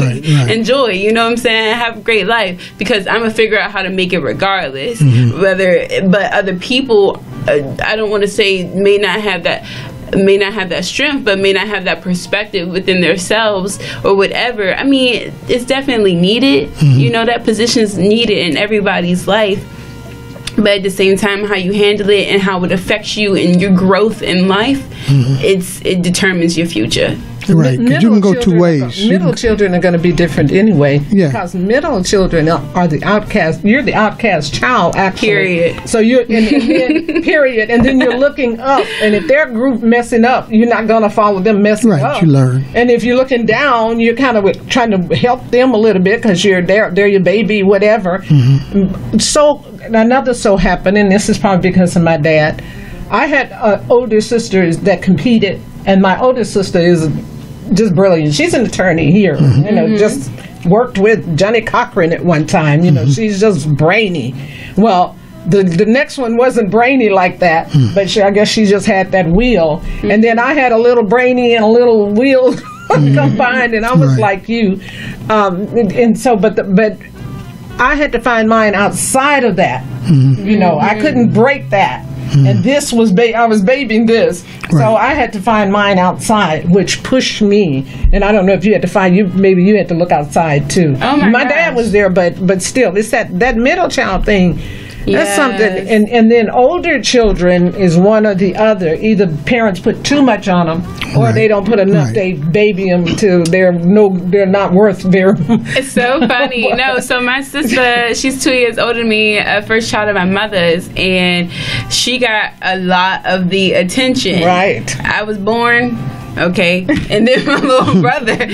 enjoy, you know what I'm saying? Have a great life, because I'm going to figure out how to make it regardless. But other people, I don't want to say may not have that strength, but may not have that perspective within themselves or whatever. I mean, it's definitely needed. You know, that position's needed in everybody's life. But at the same time, how you handle it and how it affects you and your growth in life, it determines your future. Right, because you can go two ways. Middle children are going to be different anyway. Yeah. Because middle children are the outcast. You're the outcast child, actually. Period. So you're, and then, period. And then you're looking up. And if their group messing up, you're not going to follow them messing up. Right, you learn. And if you're looking down, you're kind of trying to help them a little bit because they're your baby, whatever. So another so happened, and this is probably because of my dad. I had older sisters that competed, and my older sister is just brilliant. She's an attorney here, you know, just worked with Johnny Cochran at one time. You know, she's just brainy. Well, the next one wasn't brainy like that, but I guess she just had that wheel. And then I had a little brainy and a little wheel combined, and I was like you. And so, but I had to find mine outside of that. You know, I couldn't break that. And this was, I was babying this. So I had to find mine outside, which pushed me. And I don't know if you had to maybe you had to look outside too. Oh my dad was there, but still, it's that middle child thing. That's something. And then older children is one or the other. Either parents put too much on them, or they don't put enough. They baby them till they're not worth very. It's so funny. No, so my sister, she's 2 years older than me, first child of my mother's, and she got a lot of the attention. Right. I was born. Okay, and then my little brother,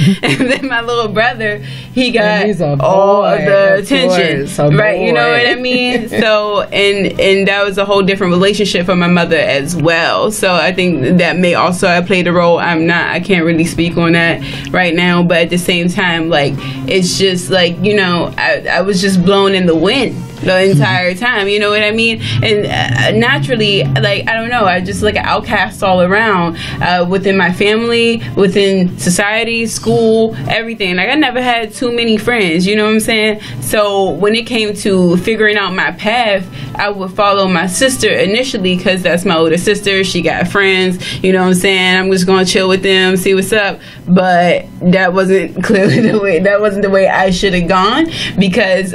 he got all of the attention, right? You know what I mean? So, and that was a whole different relationship for my mother as well. So I think that may also have played a role. I can't really speak on that right now, but at the same time, like, it's just like, you know, I was just blown in the wind the entire time, you know what I mean? And naturally, like, I don't know, I just like an outcast all around, within my family, within society, school, everything. Like, I never had too many friends, you know what I'm saying? So when it came to figuring out my path, I would follow my sister initially, because that's my older sister. She got friends, you know what I'm saying? I'm just gonna chill with them, see what's up. But that wasn't clearly the way I should have gone, because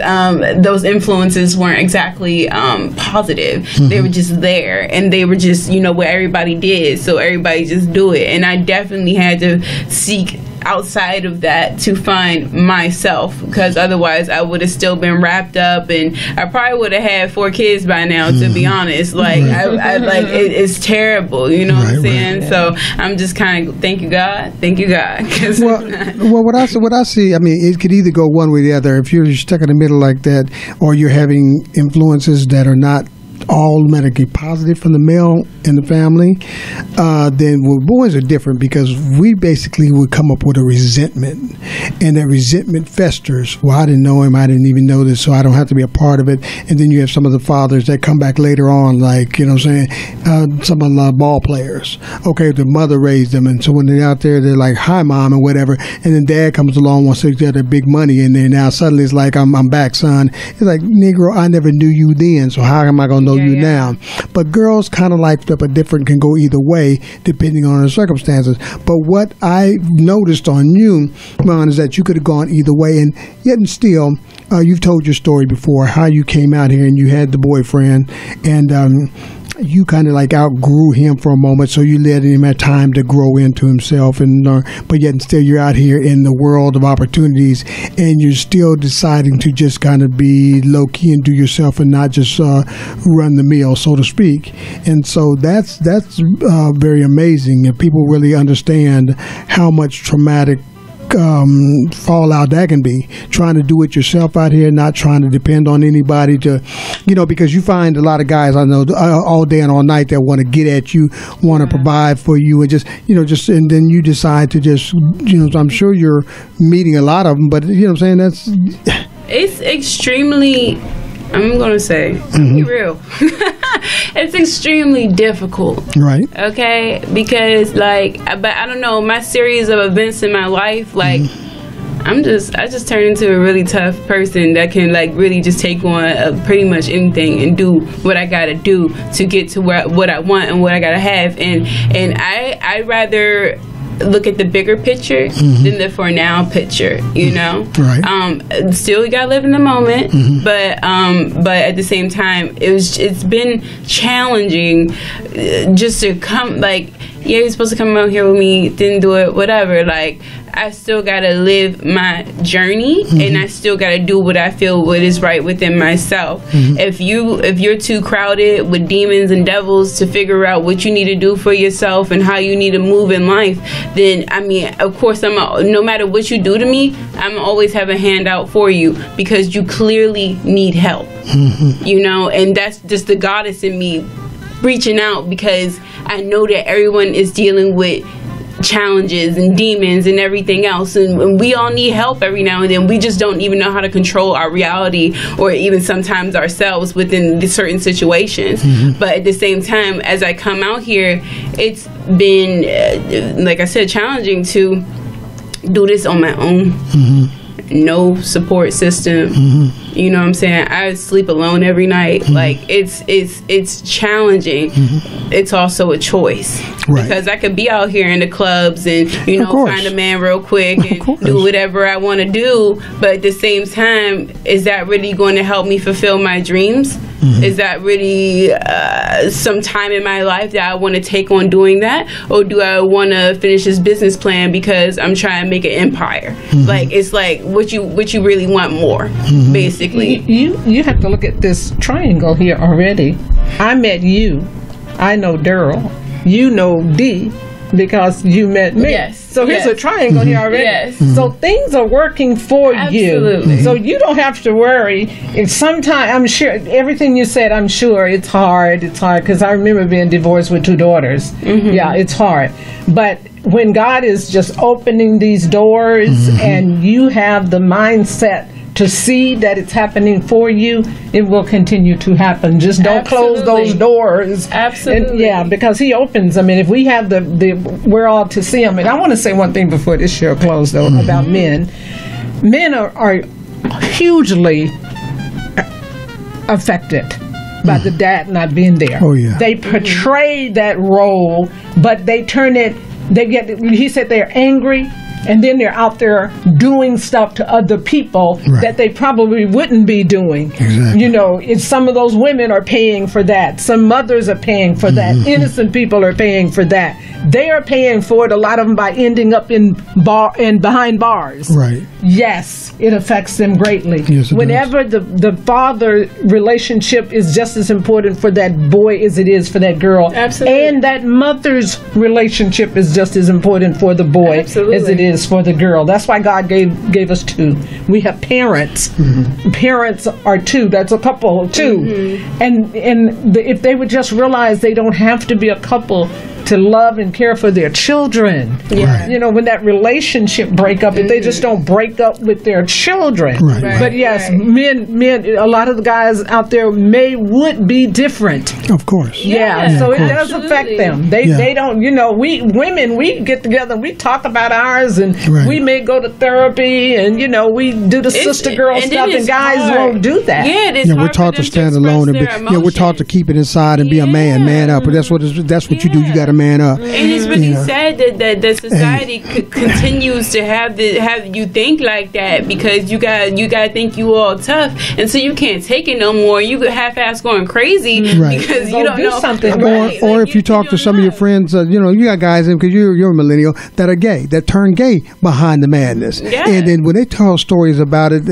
those influences weren't exactly positive. They were just there, and they were just, you know, what everybody did, so everybody just do it. And I definitely had to seek outside of that to find myself, because otherwise I would have still been wrapped up, and I probably would have had 4 kids by now, to be honest. Like, I like it's terrible, you know what I'm saying? So I'm just kind of thank you God. Well, what I see, I mean, it could either go one way or the other. If you're stuck in the middle like that, or you're having influences that are not all medically positive from the male in the family, then boys are different, because we basically would come up with a resentment, and that resentment festers. Well, I didn't know him, I didn't even know this, so I don't have to be a part of it. And then you have some of the fathers that come back later on, like, you know what I'm saying, some of the ball players. Okay, the mother raised them, and so when they're out there, they're like, hi mom, and whatever, and then dad comes along, wants to get their big money, and then now suddenly it's like, I'm back, son. It's like, Negro, I never knew you then, so how am I going to know you now? But girls kind of like flip a different, can go either way depending on the circumstances. But what I noticed on you, Ron, is that you could have gone either way, and yet and still, you've told your story before, how you came out here and you had the boyfriend, and you kind of like outgrew him for a moment, so you let him have time to grow into himself and learn. But yet and still, you're out here in the world of opportunities, and you're still deciding to just kind of be low key and do yourself, and not just run the mill, so to speak. And so that's very amazing, and people really understand how much traumatic fallout that can be, trying to do it yourself out here, not trying to depend on anybody to, because you find a lot of guys I know all day and all night that want to get at you, want to provide for you, and and then you decide to just, I'm sure you're meeting a lot of them, but you know what I'm saying, it's extremely, I'm going to say, be real. It's extremely difficult. Right. Okay? Because, but I don't know, my series of events in my life, I just turned into a really tough person that can, really just take on pretty much anything and do what I got to do to get to what I want and what I got to have. And I rather look at the bigger picture than the for now picture, Right. Still, you gotta live in the moment, but at the same time, it's been challenging just to come. You're supposed to come out here with me, didn't do it, whatever. I still gotta live my journey, and I still gotta do what I feel what is right within myself. If you're too crowded with demons and devils to figure out what you need to do for yourself and how you need to move in life, then of course no matter what you do to me, I'm always have a handout for you, because you clearly need help. And that's just the goddess in me reaching out, because I know that everyone is dealing with challenges and demons and everything else, and we all need help every now and then. We just don't even know how to control our reality, or even sometimes ourselves within certain situations. But at the same time, as I come out here, it's been like I said, challenging to do this on my own. No support system. You know what I'm saying? I sleep alone every night. It's challenging. It's also a choice, because I could be out here in the clubs and find a man real quick and do whatever I want to do, but at the same time, is that really going to help me fulfill my dreams? Is that really some time in my life that I want to take on doing that, or do I want to finish this business plan because I'm trying to make an empire? It's what you really want more, basically. You have to look at this triangle here already. I met you. I know Daryl. You know D, because you met me. Yes. So here's a triangle here already. Yes. So things are working for you. So you don't have to worry. It's sometimes, I'm sure, everything you said, I'm sure it's hard. It's hard, because I remember being divorced with 2 daughters. Yeah, it's hard. But when God is just opening these doors, and you have the mindset to see that it's happening for you, it will continue to happen. Just don't close those doors. Absolutely. And, because He opens them. And if we have we're all to see them. And I want to say one thing before this show closes, though, about men. Men are hugely affected by the dad not being there. Oh, yeah. They portray that role, but they turn it, he said they're angry, and then they're out there doing stuff to other people that they probably wouldn't be doing. Exactly. It's some of those women are paying for that. Some mothers are paying for that. Innocent people are paying for that. They are paying for it, a lot of them, by ending up in behind bars. Right. Yes, it affects them greatly. Yes, whenever the father relationship is just as important for that boy as it is for that girl. Absolutely. And that mother's relationship is just as important for the boy as it is for the girl. That's why God gave us 2. We have parents. Parents are 2. That's a couple of 2. And if they would just realize they don't have to be a couple to love and care for their children. When that relationship break up, if they just don't break up with their children. But yes, men, a lot of the guys out there would be different. Of course. So it does affect them. They don't, we women, we get together, we talk about ours, and we may go to therapy, and we do the sister girl stuff, and guys won't do that. We're taught to stand alone, and we're taught to keep it inside and be a man up. But that's what you do. You got to man up. And it's really sad that society continues to have you think like that, because you got think you all tough, and so you can't take it no more. You could half-ass going crazy because you don't know something. Or if you talk to some of your friends, you got guys, because you're a millennial, that are gay, that turn gay behind the madness. And then when they tell stories about it,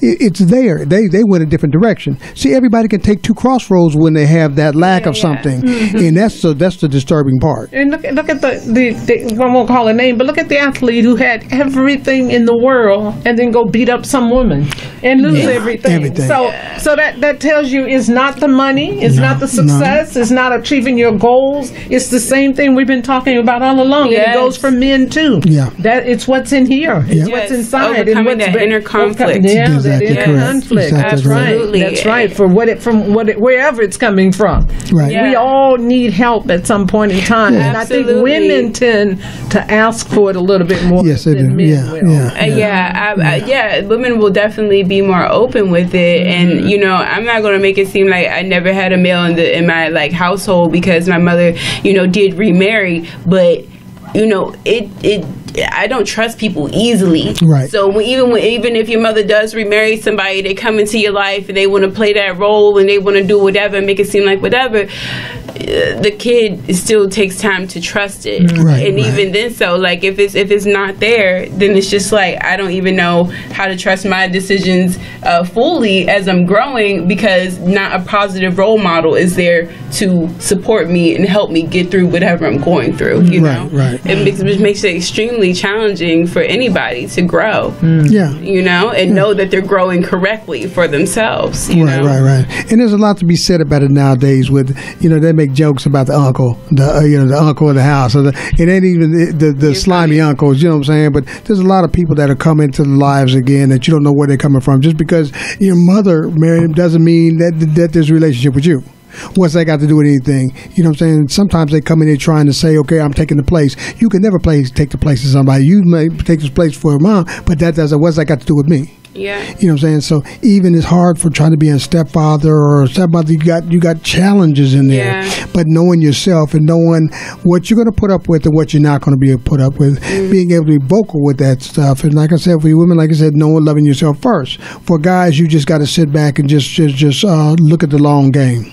it's there. They went a different direction. See, everybody can take 2 crossroads when they have that lack of something, and that's the disturbing important part. And look at the I won't call a name, but look at the athlete who had everything in the world and then go beat up some woman and lose everything. So that tells you it's not the money, it's not the success, it's not achieving your goals. It's the same thing we've been talking about all along. And it goes for men too. Yeah. That it's what's in here. It's what's inside. Overcoming that inner conflict. Yeah, that inner conflict. That's right. That's right. For wherever it's coming from. Right. Yeah. We all need help at some point in time. Yeah. And I think women tend to ask for it a little bit more than men will. Women will definitely be more open with it. And, I'm not going to make it seem like I never had a male in my, like, household because my mother, did remarry. But, I don't trust people easily. Right. So even if your mother does remarry somebody, they come into your life and they want to play that role and they want to do whatever and make it seem like whatever, the kid still takes time to trust it. Even then, so like if it's not there, then it's just like I don't even know how to trust my decisions fully as I'm growing because not a positive role model is there to support me and help me get through whatever I'm going through. It makes it extremely challenging for anybody to grow. And know that they're growing correctly for themselves. Right. And there's a lot to be said about it nowadays. With they make jokes about the uncle, the uncle of the house. It ain't even the slimy uncles. You know what I'm saying? But there's a lot of people that are coming into the lives again that you don't know where they're coming from. Just because your mother married him doesn't mean that there's a relationship with you. What's that got to do with anything? You know what I'm saying? Sometimes they come in there trying to say, okay, I'm taking the place. You can never take the place of somebody. You may take this place for a mom, but what's that got to do with me? Yeah. You know what I'm saying? So even it's hard for trying to be a stepfather or a stepmother, you got challenges in there. Yeah. But knowing yourself and knowing what you're going to put up with and what you're not going to be able to put up with, being able to be vocal with that stuff. And like I said, for you women, like I said, knowing loving yourself first. For guys, you just got to sit back and just look at the long game.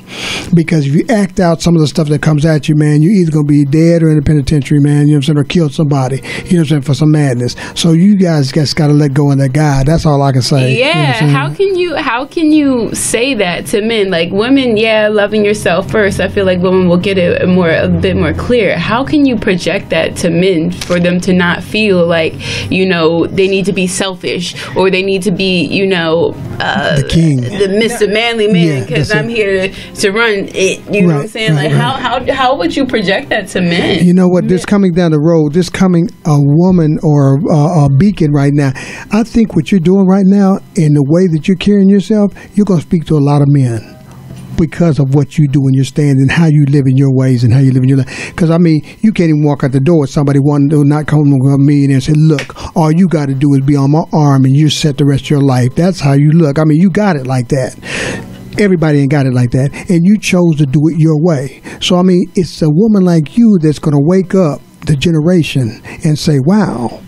Because if you act out some of the stuff that comes at you, man, you're either going to be dead or in the penitentiary, man, you know what I'm saying, or kill somebody, you know what I'm saying, for some madness. So you guys just got to let go of that guy. That's all I can say. Yeah, you know how can you say that to men? Like women, loving yourself first. I feel like women will get it a bit more clear. How can you project that to men for them to not feel like they need to be selfish or they need to be the king, the Mr. Manly Man because I'm here to run it. You know what I'm saying? Like how would you project that to men? You know what? This coming down the road, this coming a woman or a beacon right now. I think what you're doing right now. In the way that you're carrying yourself, you're going to speak to a lot of men because of what you do in your stand and how you live in your ways and how you live in your life. Because, I mean, you can't even walk out the door with somebody wanting to not come to me and say, look, all you got to do is be on my arm and you're set the rest of your life. That's how you look. I mean, you got it like that. Everybody ain't got it like that. And you chose to do it your way. So, I mean, it's a woman like you that's going to wake up the generation and say, wow,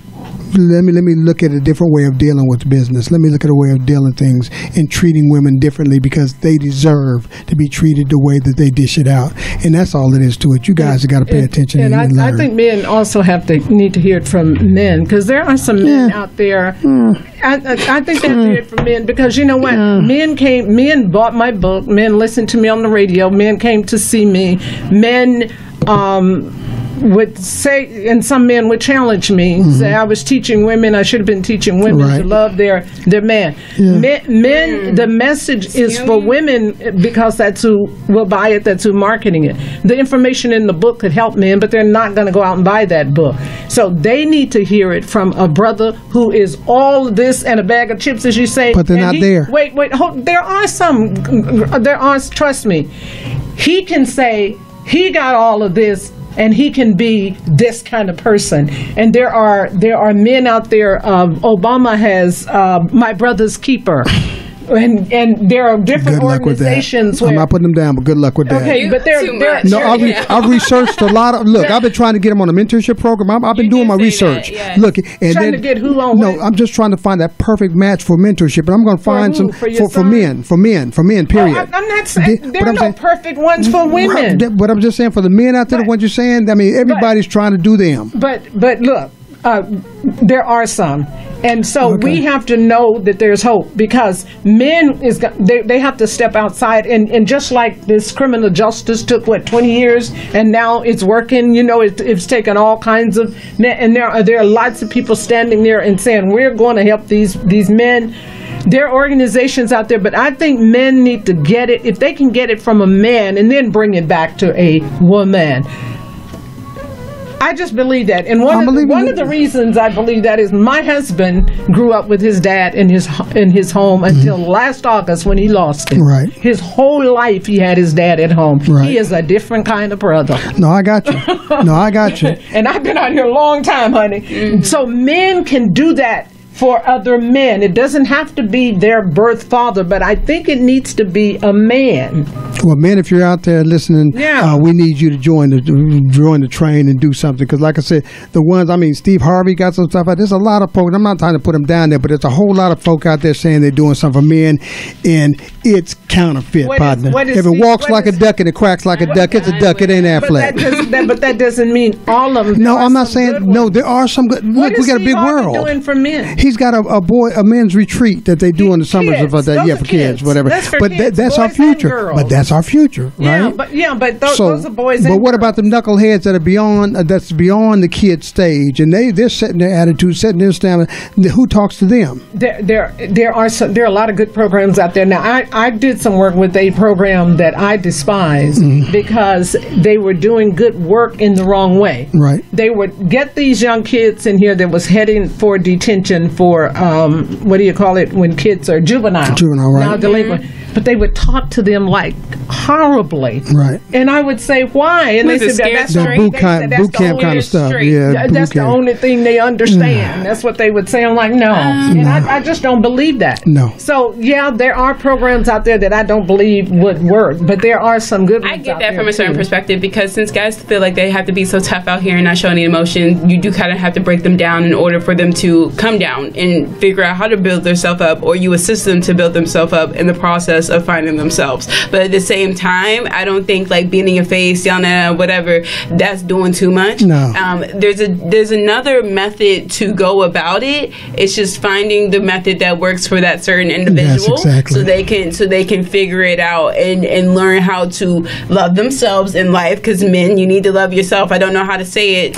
let me look at a different way of dealing with business. Let me look at a way of dealing things and treating women differently because they deserve to be treated the way that they dish it out. And that's all it is to it. You guys have got to pay attention. And I think men also need to hear it from men because there are some men out there. I think they have to hear it from men because you know what? Men bought my book. Men listened to me on the radio. Men came to see me. Men would say, and some men would challenge me, say I was teaching women, I should have been teaching women to love their man. Men, the message is for women because that's who will buy it, that's who marketing it. The information in the book could help men, but they're not going to go out and buy that book. So they need to hear it from a brother who is all this and a bag of chips, as you say. But they're not there. Wait, there are, trust me. He can say he got all of this and he can be this kind of person. And there are men out there. Obama has My Brother's Keeper. And there are different organizations where I'm not putting them down, but good luck with that. Okay, but they're no. I've researched a lot of. Look, I've been trying to get them on a mentorship program. I've been doing my research. Look, and trying to get who on? No, I'm just trying to find that perfect match for mentorship, and I'm going to find some for men. Period. I'm not saying there are no perfect ones for women. But I'm just saying for the men out there, the ones you're saying. I mean, everybody's trying to do them. But look. There are some, And so we have to know that there's hope, because men they have to step outside, and just like this criminal justice took 20 years, and now it's working. It's taken all kinds of men, and there are lots of people standing there and saying we're going to help these men. There are organizations out there, but I think men need to get it, if they can get it from a man and then bring it back to a woman. I just believe that. And one of the reasons I believe that is my husband grew up with his dad in his home until last August when he lost him. Right. His whole life he had his dad at home. Right. He is a different kind of brother. No, I got you. And I've been out here a long time, honey. Mm-hmm. So men can do that for other men. It doesn't have to be their birth father, but I think it needs to be a man. Well, men, if you're out there listening, we need you to join the train and do something. Because, like I said, Steve Harvey got some stuff out. There's a lot of folks. I'm not trying to put them down there, but there's a whole lot of folk out there saying they're doing something for men, and it's counterfeit, partner. If it walks like a duck and it quacks like a duck, it's a duck. It ain't Affleck. But that doesn't mean all of them. No, I'm not saying no. There are some good. Look, we got a big world. What is doing for men? He's got a men's retreat that they do in the summers of that. Yeah, for kids, whatever. That's our future. But that's our future, right? But those are boys. But what about the knuckleheads that are beyond the kid stage, and they're setting their attitude, setting their stamina? Who talks to them? There are a lot of good programs out there. Now, I did some work with a program that I despise because they were doing good work in the wrong way. Right. They would get these young kids in here that was heading for detention for what do you call it when kids are juvenile, right? Now delinquent. But they would talk to them like horribly, right? And I would say, why? And they said that's boot camp kind of stuff. Yeah, that's the only thing they understand. That's what they would say. I'm like, no, and I just don't believe that. No. So there are programs out there that I don't believe would work, but there are some good ones. I get that from a certain perspective, because since guys feel like they have to be so tough out here and not show any emotion, you do kind of have to break them down in order for them to come down and figure out how to build themselves up, or you assist them to build themselves up in the process of finding themselves. But at the same time, I don't think like being in your face, yelling at whatever, that's doing too much. No. There's another method to go about it. It's just finding the method that works for that certain individual. Yes, exactly. So they can figure it out and learn how to love themselves in life, because men, you need to love yourself. I don't know how to say it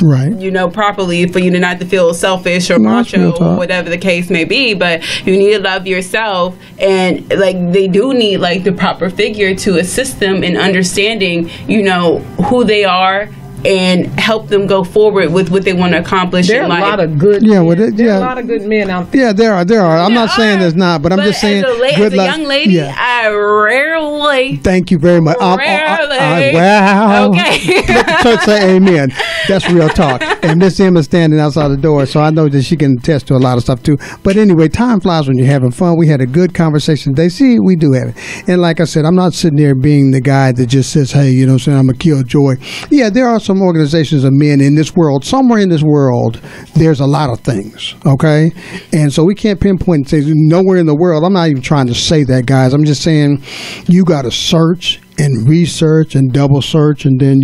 properly for you to not to feel selfish or macho or whatever the case may be, but you need to love yourself, and like they do need like the proper figure to assist them in understanding who they are and help them go forward with what they want to accomplish in life. There are a lot of good men. There are a lot of good men out there. Yeah, there are. I'm not saying there's not, but I'm just saying. As a young lady, I rarely. Thank you very much. Rarely. Wow. Okay. Let the church say amen. That's real talk. And Miss Emma's standing outside the door, so I know that she can attest to a lot of stuff too. But anyway, time flies when you're having fun. We had a good conversation today. See, we do have it. And like I said, I'm not sitting there being the guy that just says, hey, I'm going to kill joy. Yeah, there are some organizations of men in this world. Somewhere in this world, there's a lot of things, okay? And so we can't pinpoint and say nowhere in the world. I'm not even trying to say that, guys. I'm just saying you got to search and research and double search, and then,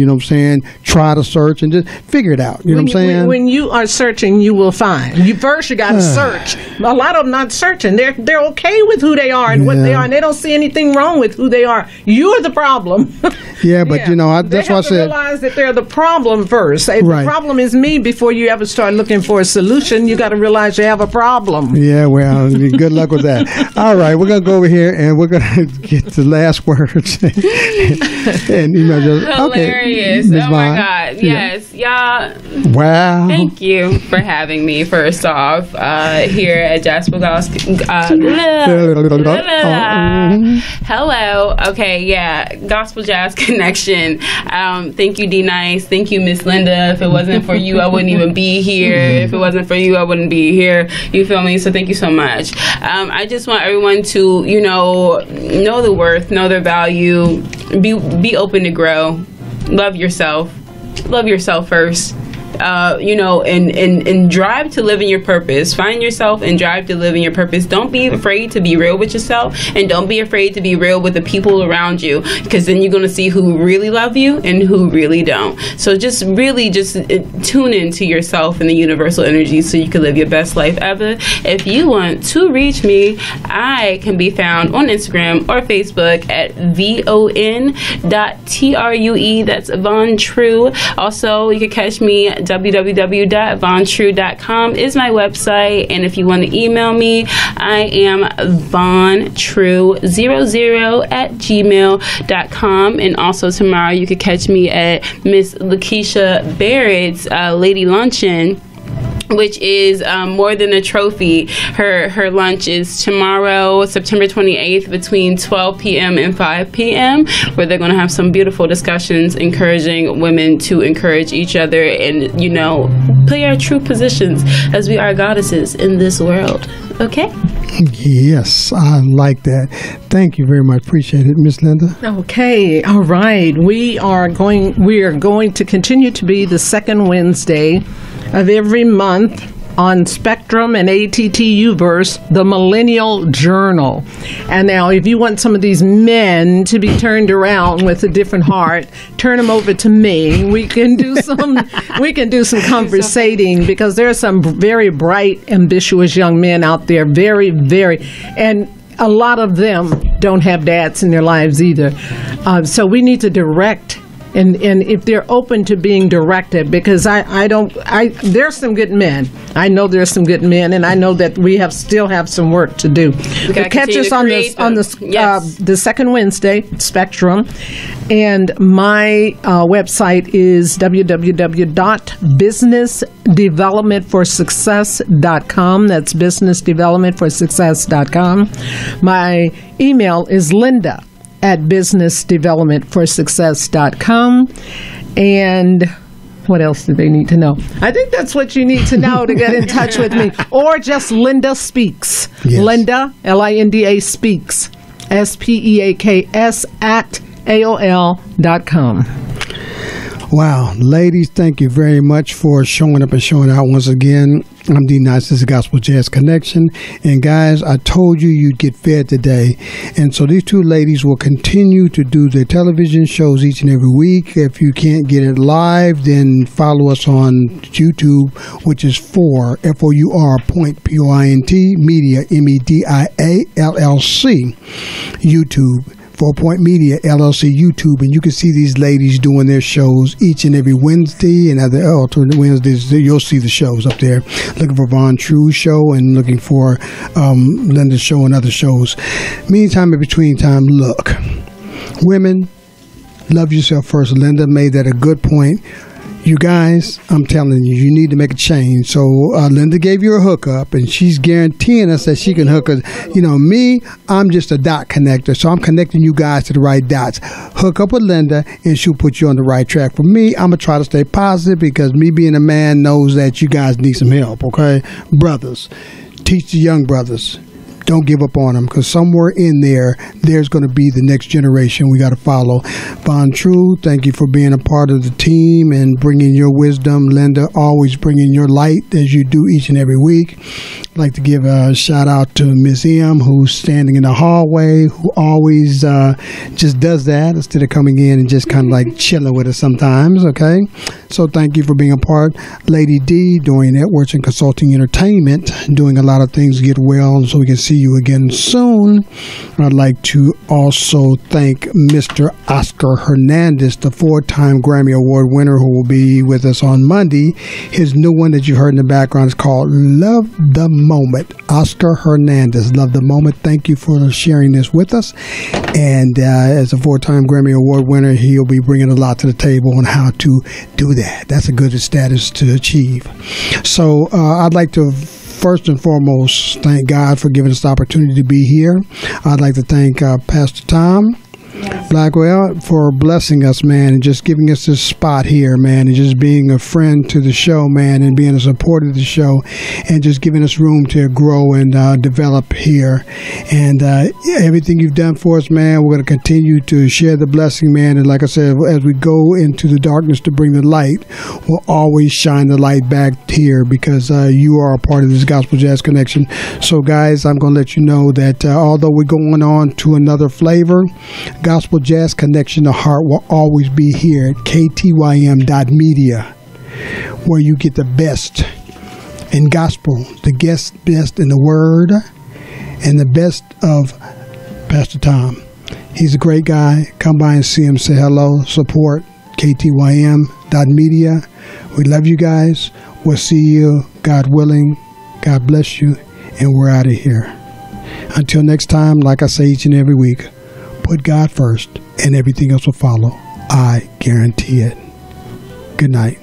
try to search and just figure it out. You know what I'm saying? When you are searching, you will find. First you got to search. A lot of them not searching. They're okay with who they are and what they are, and they don't see anything wrong with who they are. You're the problem. Yeah, but that's why I said. They have to realize that they're the problem first. If the problem is me, before you ever start looking for a solution, you got to realize you have a problem. Yeah, well, good luck with that. All right, we're going to go over here and we're going to get the last words. And hilarious. Oh my God. Yes. Y'all. Wow. Thank you for having me, first off, here at Jasper Gospel. Hello. Okay, yeah. Gospel Jazz Connection. Thank you, D Nice. Thank you, Miss Linda. If it wasn't for you, I wouldn't even be here. If it wasn't for you, I wouldn't be here. You feel me? So thank you so much. I just want everyone to, know the worth, know their value, be open to grow, love yourself first, and drive to live in your purpose. Find yourself and drive to live in your purpose. Don't be afraid to be real with yourself, and don't be afraid to be real with the people around you, because then you're going to see who really love you and who really don't. So just really just tune into yourself and the universal energy so you can live your best life ever. If you want to reach me, I can be found on Instagram or Facebook at von.true. That's Von True. Also, you can catch me at www.vontrue.com is my website. And if you want to email me, I am vontrue00@gmail.com. And also tomorrow you can catch me at Miss Lakeisha Barrett's Lady Luncheon, which is more than a trophy. Her lunch is tomorrow, September 28th, between 12 p.m. and 5 p.m., where they're going to have some beautiful discussions encouraging women to encourage each other and, play our true positions as we are goddesses in this world. Okay? Yes, I like that. Thank you very much. Appreciate it, Miss Linda. Okay, all right. We are going to continue to be the second Wednesday of every month on Spectrum and ATTUverse, the Millennial Journal. And now, if you want some of these men to be turned around with a different heart, turn them over to me. We can do some conversating, because there are some very bright, ambitious young men out there, very, very, and a lot of them don't have dads in their lives either. So we need to direct. And if they're open to being directed, because there's some good men. I know there's some good men, and I know that we still have some work to do. But catch us on the second Wednesday, Spectrum, and my website is www.businessdevelopmentforsuccess.com. That's businessdevelopmentforsuccess.com. My email is linda@businessdevelopmentforsuccess.com. And what else do they need to know? I think that's what you need to know to get in touch with me. Or just Linda Speaks. Yes. Linda, Linda Speaks, SPEAKS @AOL.com. Wow, ladies, thank you very much for showing up and showing out once again. I'm D Nice. This is Gospel Jazz Connection. And guys, I told you you'd get fed today. And so these two ladies will continue to do their television shows each and every week. If you can't get it live, then follow us on YouTube, which is FOUR Point POINT Media MEDIA LLC YouTube. 4 Point Media LLC YouTube, and you can see these ladies doing their shows each and every Wednesday, and other alternate Wednesdays you'll see the shows up there. Looking for Von True show and looking for Linda's show and other shows. Meantime, in between time, look, women, love yourself first. Linda made that a good point. You guys, I'm telling you, you need to make a change. So Linda gave you a hookup, and she's guaranteeing us that she can hook us. Me, I'm just a dot connector, so I'm connecting you guys to the right dots. Hook up with Linda, and she'll put you on the right track. For me, I'm going to try to stay positive, because me being a man knows that you guys need some help, okay? Brothers, teach the young brothers. Don't give up on them, because somewhere in there's going to be the next generation we got to follow. Von True, thank you for being a part of the team and bringing your wisdom. Linda, always bringing your light as you do each and every week. I'd like to give a shout out to Miss M, who's standing in the hallway, who always just does that instead of coming in and just kind of like chilling with us sometimes, okay? So thank you for being a part. Lady D, doing networks and consulting entertainment, doing a lot of things to get well so we can see you again soon. I'd like to also thank Mr. Oscar Hernandez, the 4-time Grammy Award winner, who will be with us on Monday. His new one that you heard in the background is called Love the Moment. Oscar Hernandez, Love the Moment. Thank you for sharing this with us. And as a 4-time Grammy Award winner, he'll be bringing a lot to the table on how to do that. That's a good status to achieve. So I'd like to first and foremost thank God for giving us the opportunity to be here. I'd like to thank Pastor Tom Blackwell, for blessing us, man, and just giving us this spot here, man, and just being a friend to the show, man, and being a supporter of the show, and just giving us room to grow and develop here. And everything you've done for us, man, we're going to continue to share the blessing, man. And like I said, as we go into the darkness to bring the light, we'll always shine the light back here because you are a part of this Gospel Jazz Connection. So, guys, I'm going to let you know that although we're going on to another flavor, Gospel Jazz Connection, the heart will always be here at ktym.media, where you get the best in gospel, the best in the word, and the best of Pastor Tom. He's a great guy. Come by and see him. Say hello. Support ktym.media. We love you guys. We'll see you, God willing. God bless you. And we're out of here. Until next time, like I say each and every week, put God first and everything else will follow. I guarantee it. Good night.